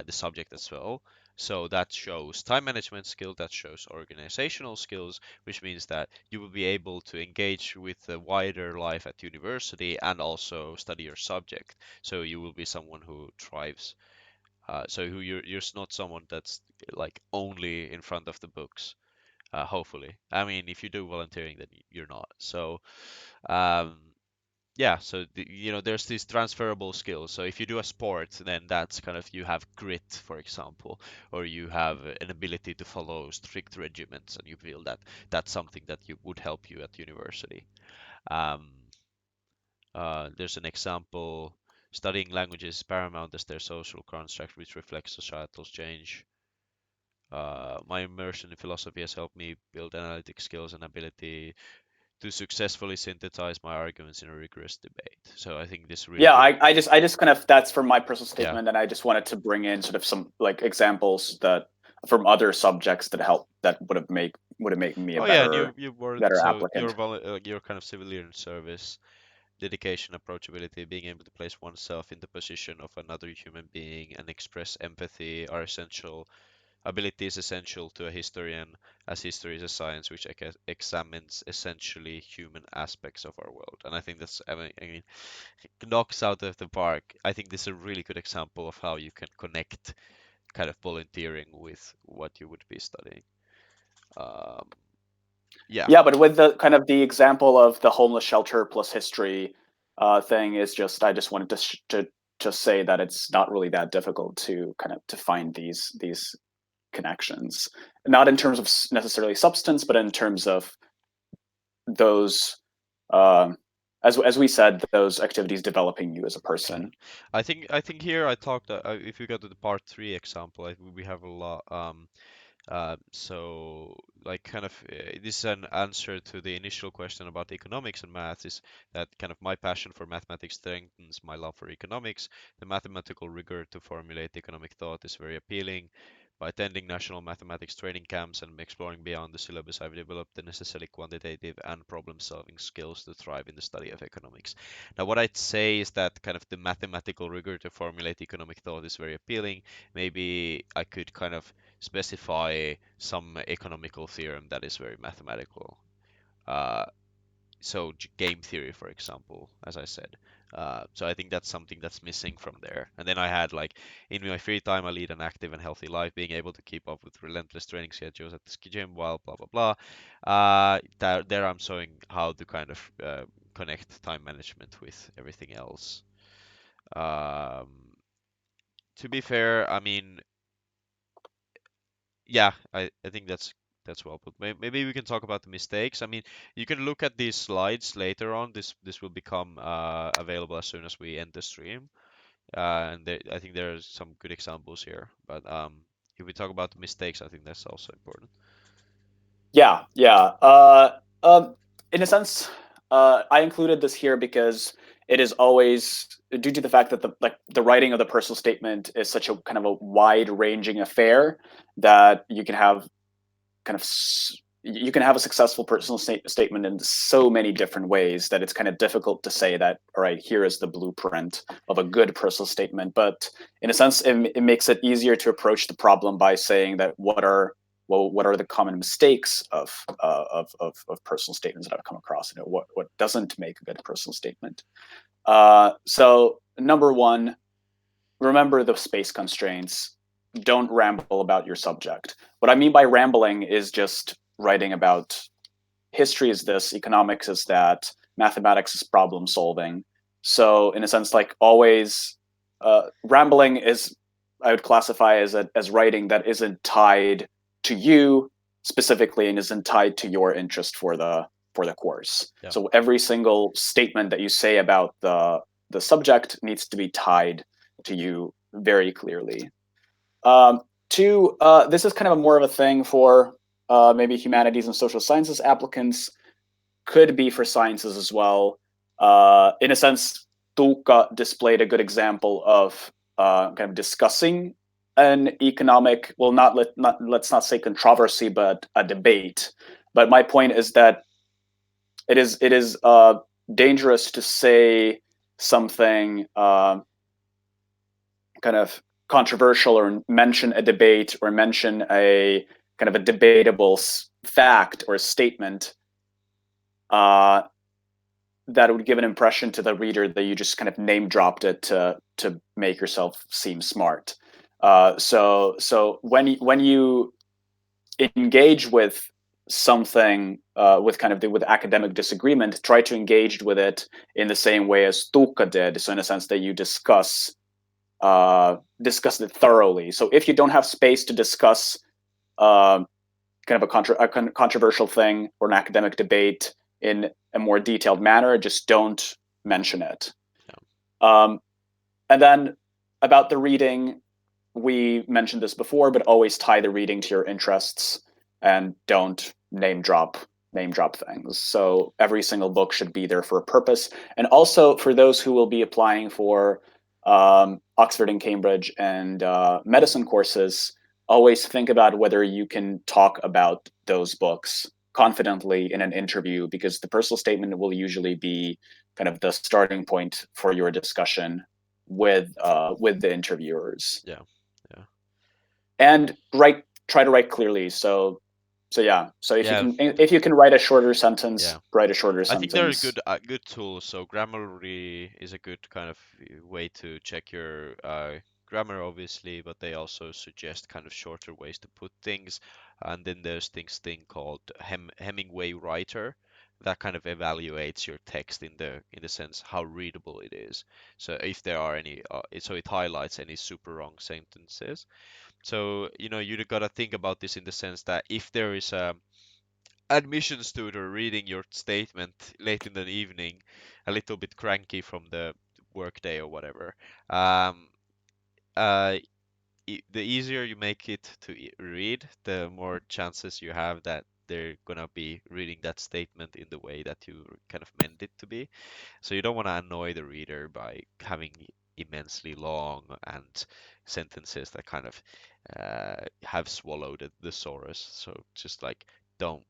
the subject as well. So that shows time management skill, that shows organizational skills, which means that you will be able to engage with the wider life at university and also study your subject. So you will be someone who thrives. So who you're not someone that's like only in front of the books. Hopefully, I mean, if you do volunteering, then you're not. So um, yeah, so there's these transferable skills. So if you do a sport, then that's kind of you have grit, for example, or you have an ability to follow strict regiments, and you feel that that's something that you would help you at university. Um, there's an example. Studying languages is paramount as their social construct, which reflects societal change. My immersion in philosophy has helped me build analytic skills and ability to successfully synthesize my arguments in a rigorous debate. So I think this really Yeah, good. I just kind of that's from my personal Yeah. statement, and I just wanted to bring in sort of some like examples that from other subjects that help that would have made me a Oh yeah, and better you were better so applicant. your kind of civilian service, dedication, approachability, being able to place oneself in the position of another human being and express empathy are essential. Ability is essential to a historian, as history is a science which examines essentially human aspects of our world. And I think I mean, knocks out of the park. I think this is a really good example of how you can connect kind of volunteering with what you would be studying. Um, yeah, Yeah, but with the kind of the example of the homeless shelter plus history thing is just I just wanted to just say that it's not really that difficult to kind of to find these connections, not in terms of necessarily substance, but in terms of those um, as we said, those activities developing you as a yeah. person. I think here I talked. If you go to the part three example, we have a lot. So, like, kind of, this is an answer to the initial question about economics and math. Is that kind of my passion for mathematics strengthens my love for economics. The mathematical rigor to formulate economic thought is very appealing. By attending national mathematics training camps and exploring beyond the syllabus, I've developed the necessary quantitative and problem-solving skills to thrive in the study of economics. Now, what I'd say is that kind of the mathematical rigor to formulate economic thought is very appealing. Maybe I could kind of specify some economical theorem that is very mathematical. Uh, so game theory, for example, as I said. So I think that's something that's missing from there. And then I had like in my free time, I lead an active and healthy life, being able to keep up with relentless training schedules at the ski gym, while blah blah blah. There I'm showing how to kind of connect time management with everything else. Um, to be fair, I mean, yeah, I think that's well put. Maybe we can talk about the mistakes. I mean, you can look at these slides later on. This will become available as soon as we end the stream. And I think there are some good examples here. But if we talk about the mistakes, I think that's also important. Yeah, yeah. In a sense, I included this here because it is always due to the fact that the writing of the personal statement is such a kind of a wide-ranging affair that you can have kind of you can have a successful personal statement in so many different ways that it's kind of difficult to say that, all right, here is the blueprint of a good personal statement. But in a sense, it makes it easier to approach the problem by saying that what are the common mistakes of personal statements that I've come across? You know, what doesn't make a good personal statement? So number one, remember the space constraints. Don't ramble about your subject. What I mean by rambling is just writing about history is this, economics is that, mathematics is problem solving. So in a sense, like always, rambling is, I would classify as writing that isn't tied to you specifically and isn't tied to your interest for the course. Yeah. So every single statement that you say about the subject needs to be tied to you very clearly. Two, this is kind of a more of a thing for maybe humanities and social sciences applicants, could be for sciences as well. In a sense, Tuukka displayed a good example of kind of discussing an economic, well, let's not say controversy, but a debate. But my point is that it is dangerous to say something kind of controversial or mention a debate or mention a kind of a debatable fact or statement uh, that would give an impression to the reader that you just kind of name dropped it to make yourself seem smart. So when you engage with something with kind of with academic disagreement, try to engage with it in the same way as Tuukka did. So in a sense that you discuss it thoroughly. So if you don't have space to discuss kind of a controversial thing or an academic debate in a more detailed manner, just don't mention it. Yeah. And then about the reading, we mentioned this before, but always tie the reading to your interests and don't name drop things. So every single book should be there for a purpose. And also for those who will be applying for Oxford and Cambridge and medicine courses, always think about whether you can talk about those books confidently in an interview, because the personal statement will usually be kind of the starting point for your discussion with the interviewers. Yeah. Yeah. And try to write clearly. So yeah, so Yeah. if you can write a shorter sentence, Yeah. write a shorter I think they're sentence. good tools. So Grammarly is a good kind of way to check your grammar, obviously, but they also suggest kind of shorter ways to put things. And then there's thing called Hemingway Writer that kind of evaluates your text in the sense how readable it is. So if there are any, so it highlights any super wrong sentences. So you gotta think about this in the sense that if there is a admissions tutor reading your statement late in the evening, a little bit cranky from the workday or whatever. Um, uh, the easier you make it to read, the more chances you have that they're gonna be reading that statement in the way that you kind of meant it to be. So you don't want to annoy the reader by having immensely long and sentences that kind of have swallowed the thesaurus. So just like don't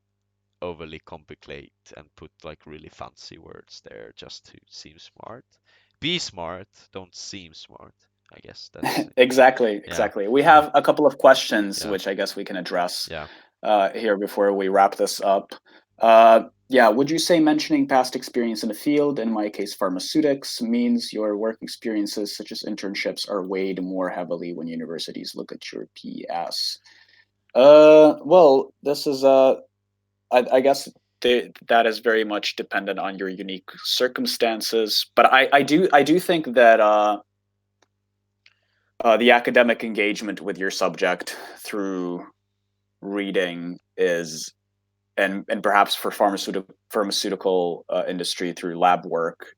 overly complicate and put like really fancy words there just to seem smart. Be smart, don't seem smart. I guess that's Exactly, yeah, exactly. We yeah, have a couple of questions yeah, which I guess we can address yeah. here before we wrap this up. Yeah, would you say mentioning past experience in the field, in my case pharmaceutics, means your work experiences such as internships are weighed more heavily when universities look at your PS? Well, this is I guess that is very much dependent on your unique circumstances. But I do think that the academic engagement with your subject through reading is, and perhaps for pharmaceutical industry through lab work,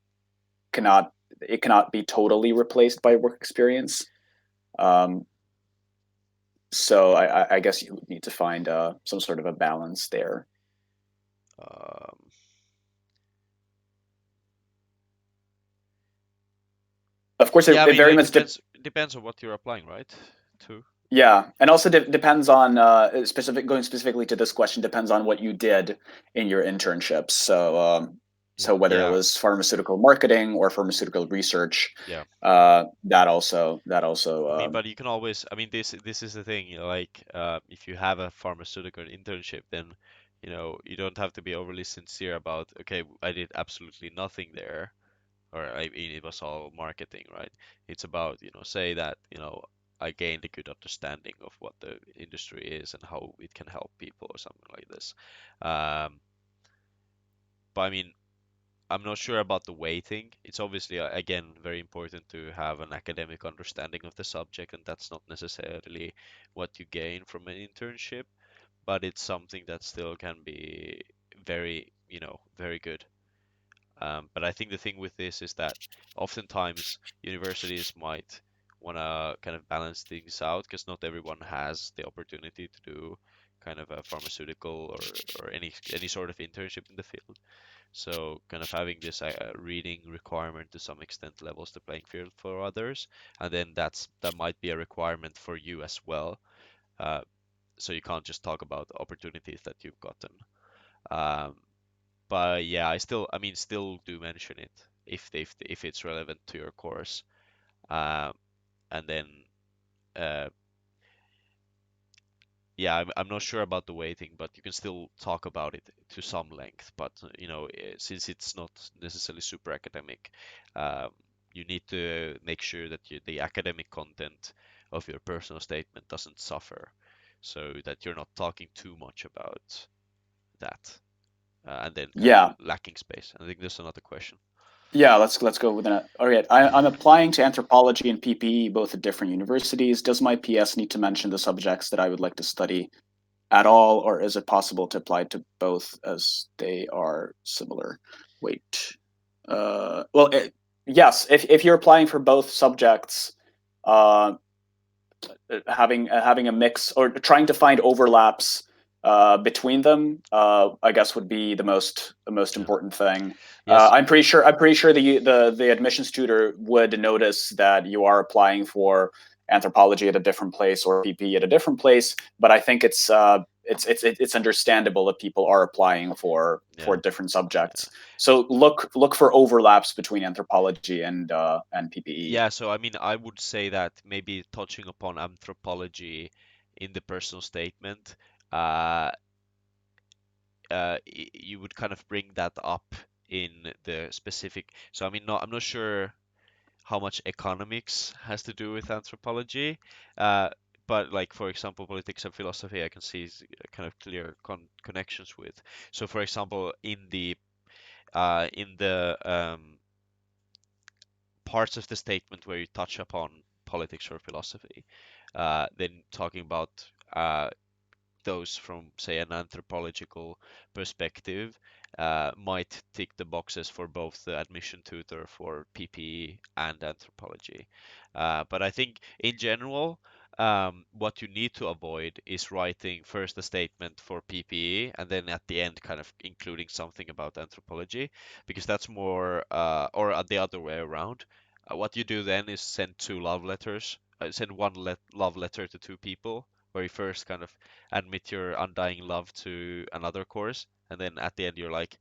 cannot cannot be totally replaced by work experience. Um, So I guess you would need to find some sort of a balance there. Um, Of course, yeah, I it mean, very it much depends on what you're applying, right? To yeah, and also depends on specific going specifically to this question depends on what you did in your internships. So yeah, so whether it yeah, was pharmaceutical marketing or pharmaceutical research, yeah. that also I mean, but you can always, I mean, this is the thing, you know, like if you have a pharmaceutical internship, then you don't have to be overly sincere about, okay, I did absolutely nothing there, or I mean, it was all marketing, right? It's about, say that, I gained a good understanding of what the industry is and how it can help people or something like this. Um, but I mean, I'm not sure about the weighting. It's obviously, again, very important to have an academic understanding of the subject, and that's not necessarily what you gain from an internship, but it's something that still can be very, very good. But I think the thing with this is that oftentimes universities might want to kind of balance things out because not everyone has the opportunity to do kind of a pharmaceutical or any sort of internship in the field. So kind of having this reading requirement to some extent levels the playing field for others, and then that might be a requirement for you as well. Uh, so you can't just talk about opportunities that you've gotten. Um, but yeah, I mean, still do mention it if it's relevant to your course. Um, and then uh, yeah, I'm not sure about the weighting, but you can still talk about it to some length. But since it's not necessarily super academic, um, you need to make sure that the academic content of your personal statement doesn't suffer, so that you're not talking too much about that, and then kind of yeah. lacking space. I think there's another question. Yeah, let's go with that. All right, I'm applying to anthropology and PPE both at different universities. Does my PS need to mention the subjects that I would like to study at all, or is it possible to apply to both as they are similar? Wait. Well, yes. If you're applying for both subjects, uh, having a mix or trying to find overlaps between them, I guess would be the most Yeah. important thing. Yes. I'm pretty sure the admissions tutor would notice that you are applying for anthropology at a different place or PP at a different place. But I think it's understandable that people are applying for Yeah. different Yeah. subjects. So look for overlaps between anthropology and PPE. Yeah, so I mean, I would say that maybe touching upon anthropology in the personal statement, uh, you would kind of bring that up in the specific. So I mean, I'm not sure how much economics has to do with anthropology, uh, but like for example, politics and philosophy, I can see kind of clear connections with. So for example, in the parts of the statement where you touch upon politics or philosophy, then talking about uh, those from, say, an anthropological perspective might tick the boxes for both the admission tutor for PPE and anthropology. But I think in general, what you need to avoid is writing first a statement for PPE and then at the end kind of including something about anthropology, because that's more, or the other way around. What you do then is send two love letters, send one love letter to two people, where you first kind of admit your undying love to another course, and then at the end you're like,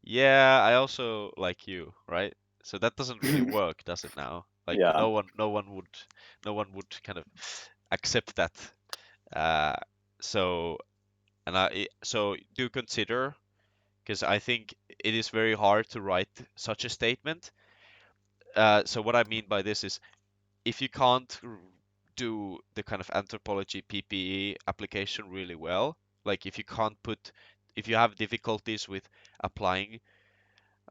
yeah, I also like you, right? So that doesn't really work, does it now? Like Yeah. no one would kind of accept that. Uh, so so do consider, because I think it is very hard to write such a statement. So what I mean by this is, if you can't do the kind of anthropology PPE application really well, like if you have difficulties with applying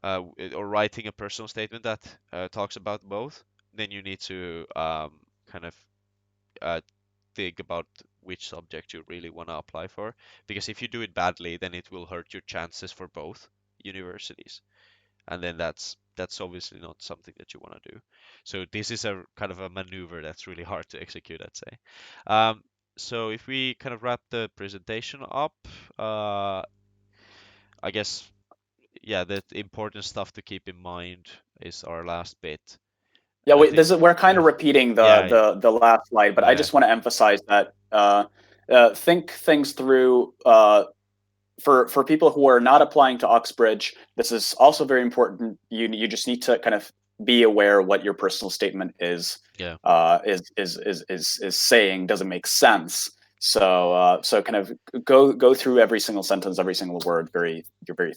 or writing a personal statement that talks about both, then you need to kind of uh, think about which subject you really want to apply for. Because if you do it badly, then it will hurt your chances for both universities, and then that's obviously not something that you want to do. So this is a kind of a maneuver that's really hard to execute, I'd say. so if we kind of wrap the presentation up, uh, I guess yeah, the important stuff to keep in mind is our last bit. Yeah, I think we're kind yeah, of repeating yeah, the last slide, but I yeah, just want to emphasize that think things through. For people who are not applying to Oxbridge, this is also very important. You just need to kind of be aware what your personal statement yeah, is saying doesn't make sense. So kind of go through every single sentence, every single word very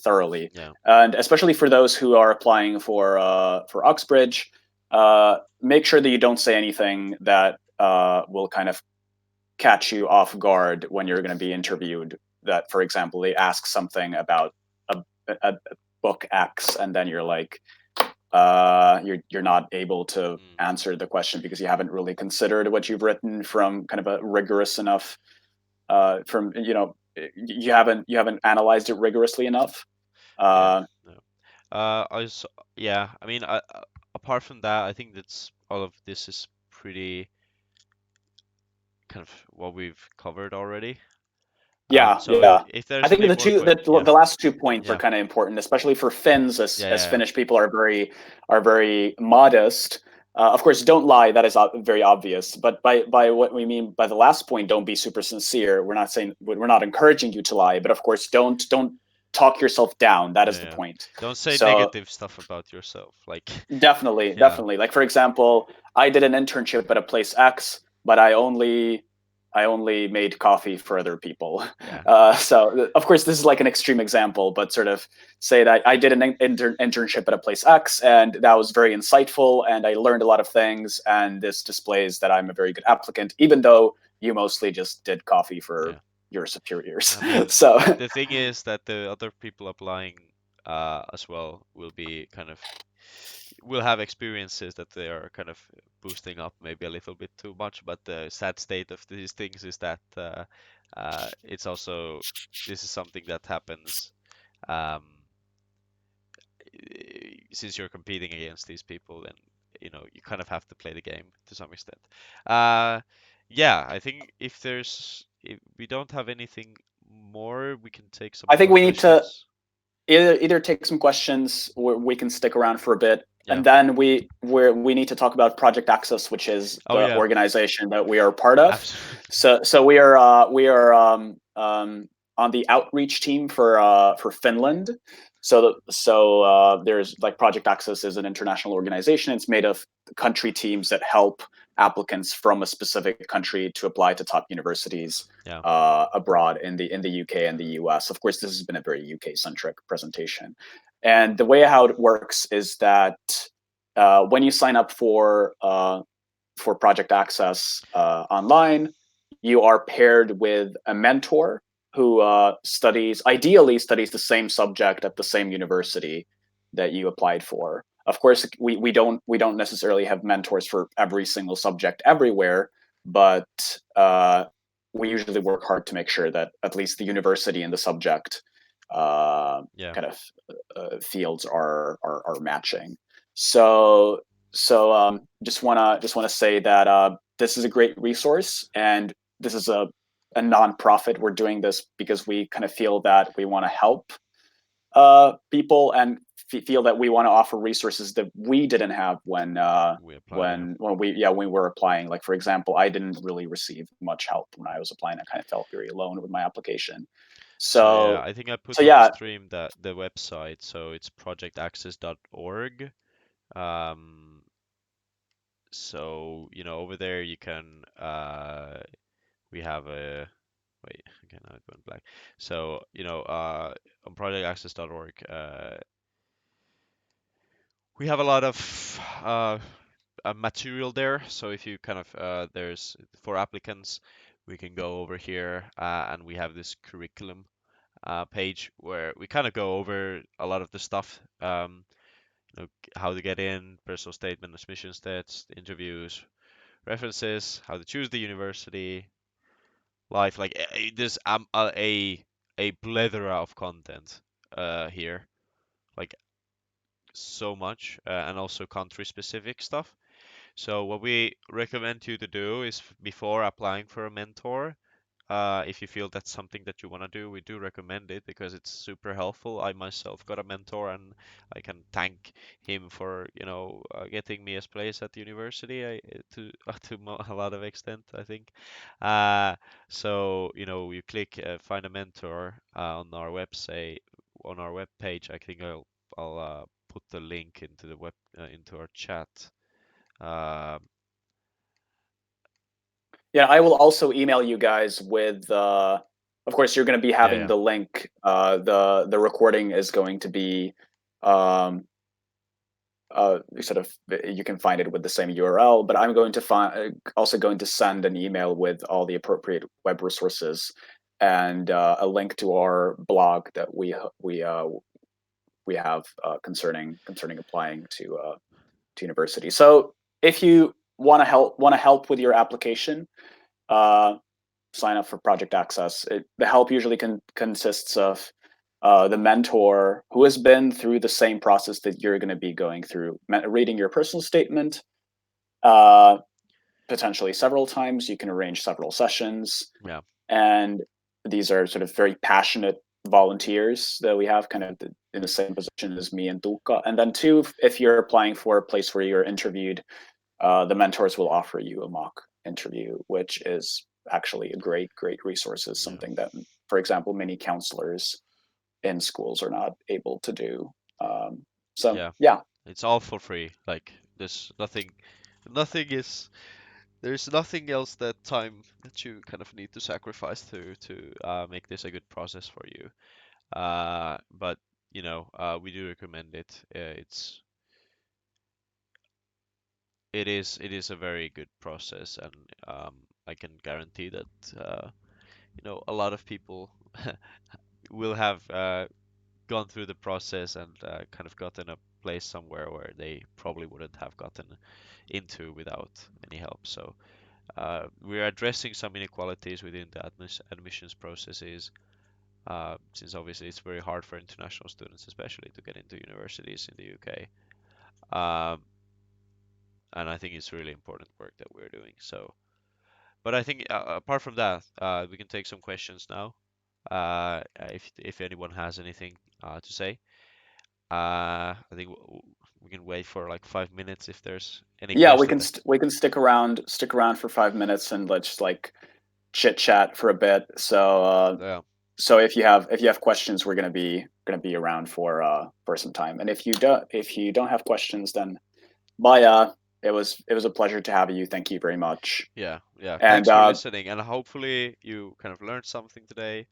thoroughly, yeah, and especially for those who are applying for Oxbridge, make sure that you don't say anything that will kind of catch you off guard when you're going to be interviewed. That, for example, they ask something about a book X, and then you're like, you're not able to mm, answer the question because you haven't really considered what you've written from kind of a rigorous enough from you haven't analyzed it rigorously enough. yeah. Uh, No. I was, yeah. I mean, apart from that, I think that's all of this is pretty kind of what we've covered already. Yeah, So yeah. if I there's think any more yeah, the last 2 points are yeah, kind of important, especially for Finns, yeah, as yeah, Finnish people are very modest. Of course, don't lie. That is very obvious. But by what we mean by the last point, don't be super sincere. We're not saying we're not encouraging you to lie, but of course, don't talk yourself down. That yeah, is the yeah. point. Don't say So negative stuff about yourself. Like, definitely, yeah, definitely. Like for example, I did an internship at a place X, but I only made coffee for other people. yeah, So of course this is like an extreme example, but sort of say that I did an internship at a place X, and that was very insightful, and I learned a lot of things, and this displays that I'm a very good applicant, even though you mostly just did coffee for yeah. your superiors. I mean, So the thing is that the other people applying as well will be kind of will have experiences that they are kind of boosting up maybe a little bit too much. But the sad state of these things is that it's also this is something that happens um, since you're competing against these people, then you kind of have to play the game to some extent. Uh, yeah, I think if we don't have anything more, we can take some I think more we need to questions. either take some questions, or we can stick around for a bit, Yeah. and then we need to talk about Project Access, which is Oh the yeah, organization that we are part of. absolutely. So we are on the outreach team for Finland. There's like Project Access is an international organization. It's made of country teams that help applicants from a specific country to apply to top universities Yeah, abroad in the UK and the US. Of course, this has been a very UK centric presentation, and the way how it works is that when you sign up for Project Access online, you are paired with a mentor who ideally studies the same subject at the same university that you applied for. Of course, we don't necessarily have mentors for every single subject everywhere, but we usually work hard to make sure that at least the university and the subject yeah, kind of fields are matching. So just wanna say that this is a great resource, and this is a nonprofit. We're doing this because we kind of feel that we want to help people, and feel that we want to offer resources that we didn't have we applied. Yeah. when we were applying. Like for example, I didn't really receive much help when I was applying. I kind of felt very alone with my application. So yeah, So I think I so put on the yeah, stream the website. So it's projectaccess.org. Um, so over there you can we have a wait, okay, now it went black. So on projectaccess.org we have a lot of material there. So if you kind of there's for applicants, we can go over here and we have this curriculum page where we kind of go over a lot of the stuff. How to get in, personal statement, admission stats, interviews, references, how to choose the university, life. Like there's a plethora of content here, like so much, and also country specific stuff. So what we recommend you to do is before applying for a mentor, if you feel that's something that you want to do, we do recommend it because it's super helpful. I myself got a mentor, and I can thank him for, getting me a place at the university. To a lot of extent, I think. Uh, so you click find a mentor on our web page. I think I'll put the link into the web into our chat. Uh, Yeah, I will also email you guys with. Of course, you're going to be yeah, having yeah, the link. The recording is going to be um, sort of you can find it with the same URL. But I'm going to find also going to send an email with all the appropriate web resources and a link to our blog that we have concerning applying to university. So if you want to help with your application, uh, sign up for Project Access. The help usually consists of the mentor who has been through the same process that you're going to be going through, reading your personal statement, uh, potentially several times. You can arrange several sessions, yeah, and these are sort of very passionate volunteers that we have kind of in the same position as me and Tuukka. And then two, if you're applying for a place where you're interviewed, the mentors will offer you a mock interview, which is actually a great resource. Is yeah, something that, for example, many counselors in schools are not able to do. So yeah. yeah, It's all for free. Like there's nothing is there's nothing else that time that you kind of need to sacrifice to make this a good process for you. But we do recommend it. It is a very good process, and I can guarantee that a lot of people will have gone through the process and kind of gotten a place somewhere where they probably wouldn't have gotten into without any help. So we're addressing some inequalities within the admissions processes, since obviously it's very hard for international students, especially, to get into universities in the UK. Um, and I think it's really important work that we're doing. So, but I think apart from that, we can take some questions now. If anyone has anything to say. I think we can wait for like 5 minutes if there's any yeah, question. we can stick around for 5 minutes and let's like chit chat for a bit. Yeah, So if you have questions, we're gonna be around for some time. And if you don't have questions, then Maya, it was a pleasure to have you. Thank you very much. yeah, yeah. And Thanks for listening, and hopefully you kind of learned something today.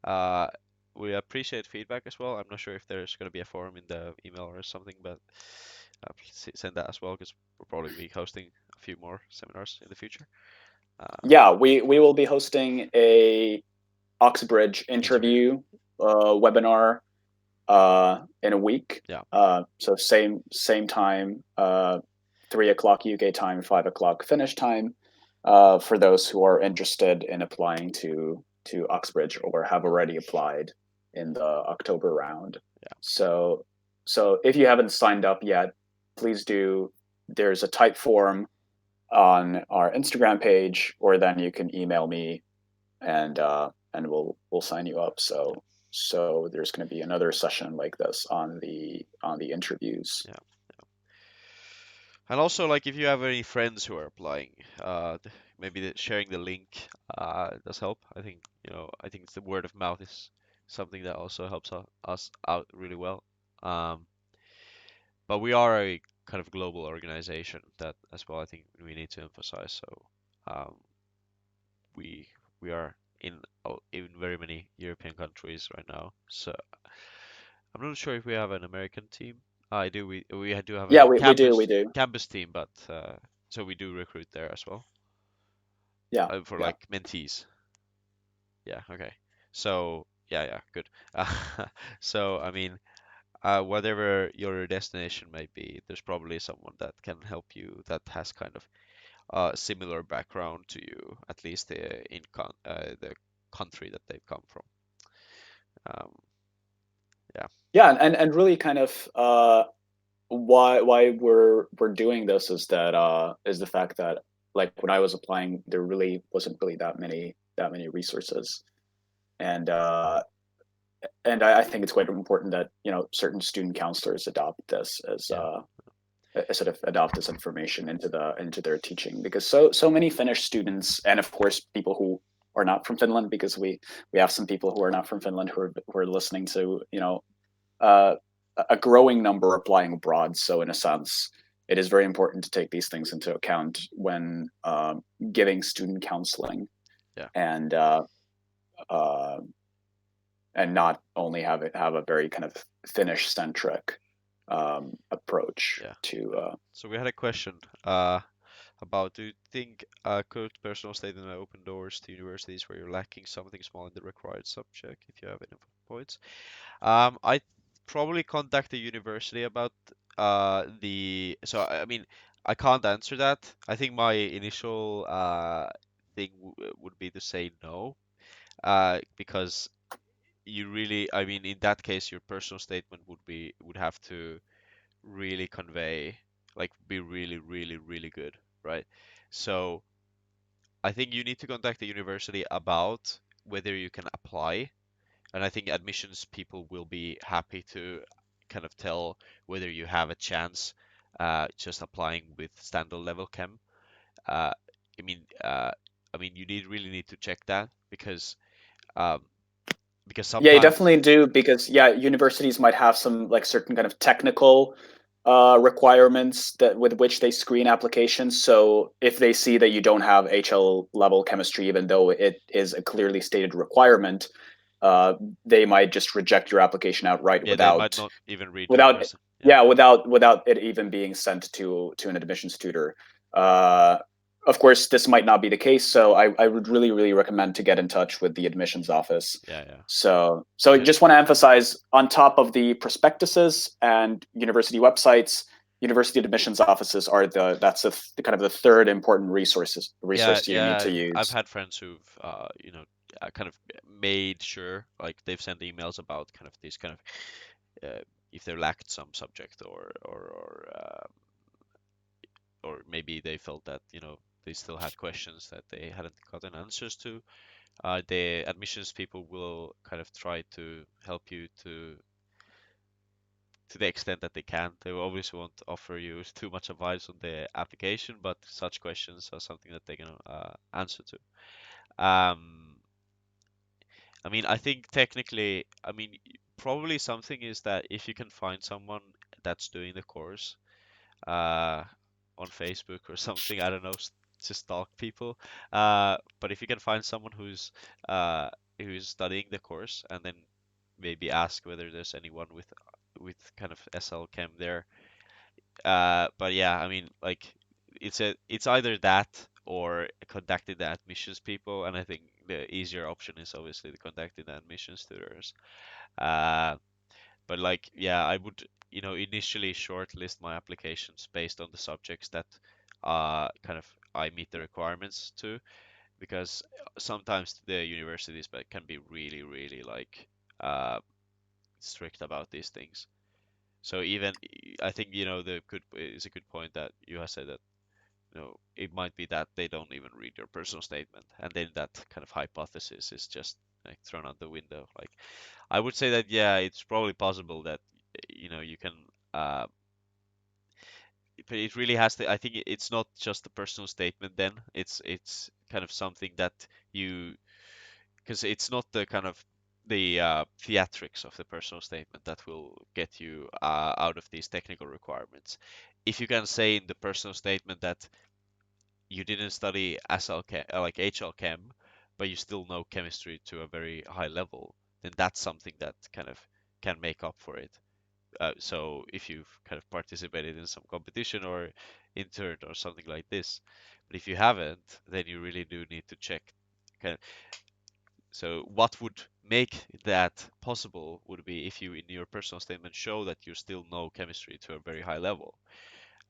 Uh, we appreciate feedback as well. I'm not sure if there's going to be a forum in the email or something, but please send that as well because we'll probably be hosting a few more seminars in the future. Uh, yeah, we will be hosting a Oxbridge interview. interview webinar in a week. Yeah, So same time, 3 o'clock UK time, 5 o'clock Finnish time, for those who are interested in applying to Oxbridge or have already applied in the October round. yeah, So if you haven't signed up yet, please do. There's a type form on our Instagram page, or then you can email me and we'll sign you up. So there's going to be another session like this on the interviews. yeah. And also, like, if you have any friends who are applying, maybe sharing the link does help. I think the word of mouth is something that also helps us out really well. Um, but we are a kind of global organization that as well. I think we need to emphasize. So um, we we are in very many European countries right now. So I'm not sure if we have an American team. I do. We do have Yeah, a we do. campus team, but so we do recruit there as well Yeah, for yeah. like mentees. Yeah. Okay. So yeah, yeah, good. So I mean, whatever your destination may be, there's probably someone that can help you that has kind of similar background to you, at least the country that they've come from. Um, yeah. Yeah, and really kind of why we're doing this is that is the fact that like when I was applying, there really wasn't really that many resources, and I think it's quite important that certain student counselors adopt this as Yeah, sort of adopt this information into their teaching, because so many Finnish students, and of course people who are not from Finland, because we have some people who are not from Finland who are listening to uh, a growing number applying abroad. So in a sense, it is very important to take these things into account when giving student counseling, yeah, and uh, not only have a very kind of Finnish centric approach yeah. to. So we had a question about, do you think could personal statement open doors to universities where you're lacking something small in the required subject if you have enough points? I probably contact the university about so I mean I can't answer that. I think my initial thing would be to say no, because you really, I mean, in that case, your personal statement would have to really convey, like, be really, really, really good, right? So I think you need to contact the university about whether you can apply, and I think admissions people will be happy to kind of tell whether you have a chance just applying with standard level chem. Uh, I mean, you really need to check that um, because Yeah, you sometimes, definitely do, because yeah, universities might have some like certain kind of technical requirements that with which they screen applications. So if they see that you don't have HL level chemistry, even though it is a clearly stated requirement, uh, they might just reject your application outright yeah, they might not even read your without person. Yeah, yeah, without it even being sent to an admissions tutor. uh of course, this might not be the case, so I would really recommend to get in touch with the admissions office. yeah, yeah. So I Because just want to emphasize, on top of the prospectuses and university websites, university admissions offices are the kind of the third important yeah, resource you yeah, need to I've use. had friends who've kind of made sure, like, they've sent emails about kind of this kind of if they lacked some subject, or maybe they felt that they still had questions that they hadn't gotten answers to. The admissions people will kind of try to help you to the extent that they can. They will obviously won't offer you too much advice on the application, but such questions are something that they can answer to. I think technically, probably something is that if you can find someone that's doing the course uh, on Facebook or something, I don't know, to stalk people. But if you can find someone who's studying the course, and then maybe ask whether there's anyone with kind of SL Chem there. But yeah, like, it's either that or contacting the admissions people, and I think the easier option is obviously the contacting the admissions tutors. Uh, but like, yeah, I would, initially shortlist my applications based on the subjects that kind of I meet the requirements to, because sometimes the universities can be really, really like uh, strict about these things. So even I think the good is a good point that you have said, that it might be that they don't even read your personal statement, and then that kind of hypothesis is just like thrown out the window. Like, I would say that, yeah, it's probably possible that you can, uh, but it really has to. I think it's not just the personal statement. Then it's kind of something that you, because it's not the kind of the theatrics of the personal statement that will get you out of these technical requirements. If you can say in the personal statement that you didn't study SL Chem, like HL Chem, but you still know chemistry to a very high level, then that's something that kind of can make up for it. So if you've kind of participated in some competition or interned or something like this, but if you haven't, then you really do need to check. Kind of, so what would make that possible would be if you, in your personal statement, show that you still know chemistry to a very high level,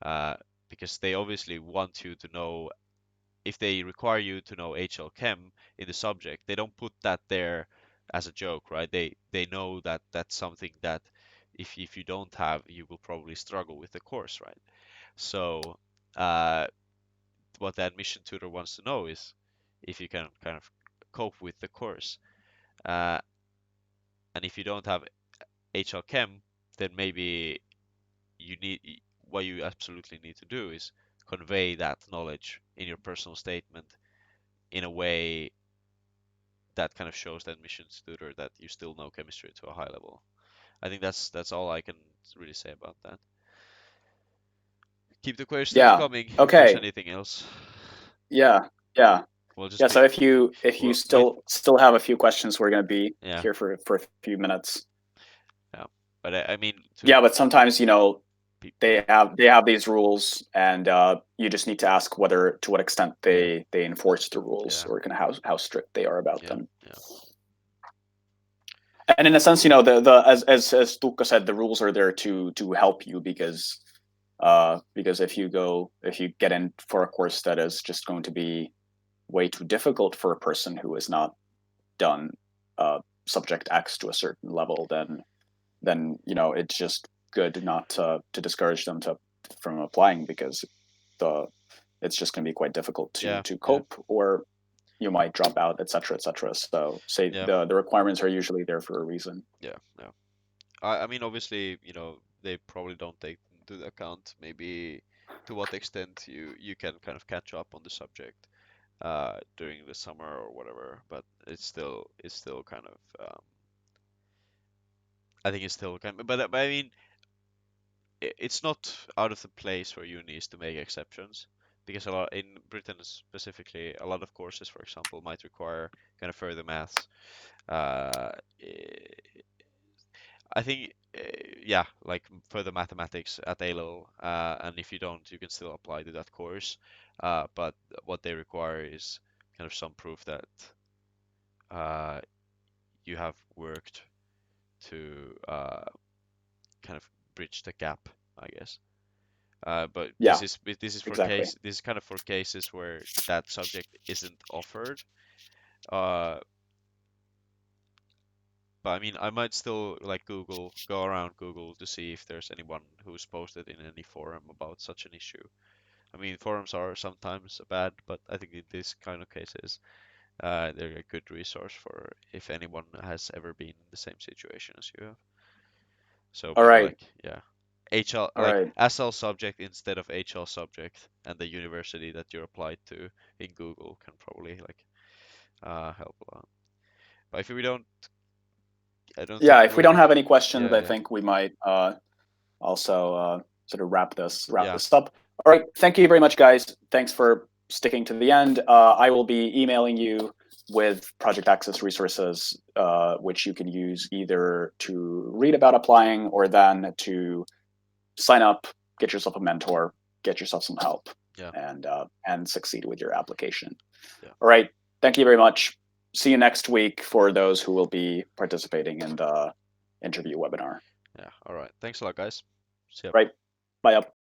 uh, because they obviously want you to know. If they require you to know HL Chem in the subject, they don't put that there as a joke, right? They know that that's something that if you don't have, you will probably struggle with the course, right? So what the admission tutor wants to know is if you can kind of cope with the course. Uh, and if you don't have HL Chem, then maybe you need what you absolutely need to do is convey that knowledge in your personal statement in a way that kind of shows the admissions tutor that you still know chemistry to a high level. I think that's all I can really say about that. Keep the questions Yeah. coming if there's Okay. anything else. Yeah. Yeah. We'll just Yeah. be So if you well, with still have a few questions, we're going to be yeah, here for a few minutes. yeah. But I mean to Yeah, but sometimes be, they have these rules, and you just need to ask whether to what extent yeah, they enforce the rules, yeah, or kind of how strict they are about yeah, them. yeah, And in a sense, the as Tuukka said, the rules are there to help you, because if you get in for a course that is just going to be way too difficult for a person who has not done subject X to a certain level, then it's just good not to discourage them from applying, because the it's just going to be quite difficult to yeah, to yeah, cope, or you might drop out, etc., etc. So say yeah, the requirements are usually there for a reason. yeah, yeah. I mean obviously, they probably don't take into account maybe to what extent you can kind of catch up on the subject during the summer or whatever, but it's still kind of I think it's still kind of, but I mean it's not out of the place for unis to make exceptions because a lot in Britain specifically, a lot of courses, for example, might require kind of further maths. Uh, eh, I think, yeah, like further mathematics at A level, and if you don't, you can still apply to that course. But what they require is kind of some proof that uh, you have worked to kind of bridge the gap, I guess. But Yeah, exactly. this is kind of for cases where that subject isn't offered. Uh, but I mean, I might still like go around Google to see if there's anyone who's posted in any forum about such an issue. I mean, forums are sometimes bad, but I think in this kind of cases, they're a good resource for if anyone has ever been in the same situation as you have. So All maybe right. like, yeah, HL, All like right. SL subject instead of HL subject, and the university that you're applied to in Google can probably like help a lot. But if we don't, I don't think Yeah, if we we're don't gonna. have any questions, Yeah, I yeah, think we might also sort of wrap yeah, this up. All right. Thank you very much, guys. Thanks for sticking to the end. I will be emailing you with project access resources, which you can use either to read about applying, or then to sign up, get yourself a mentor, get yourself some help, yeah, and succeed with your application. yeah, All right. Thank you very much. See you next week for those who will be participating in the interview webinar. yeah. All right. Thanks a lot, guys. See ya. Right. Bye up.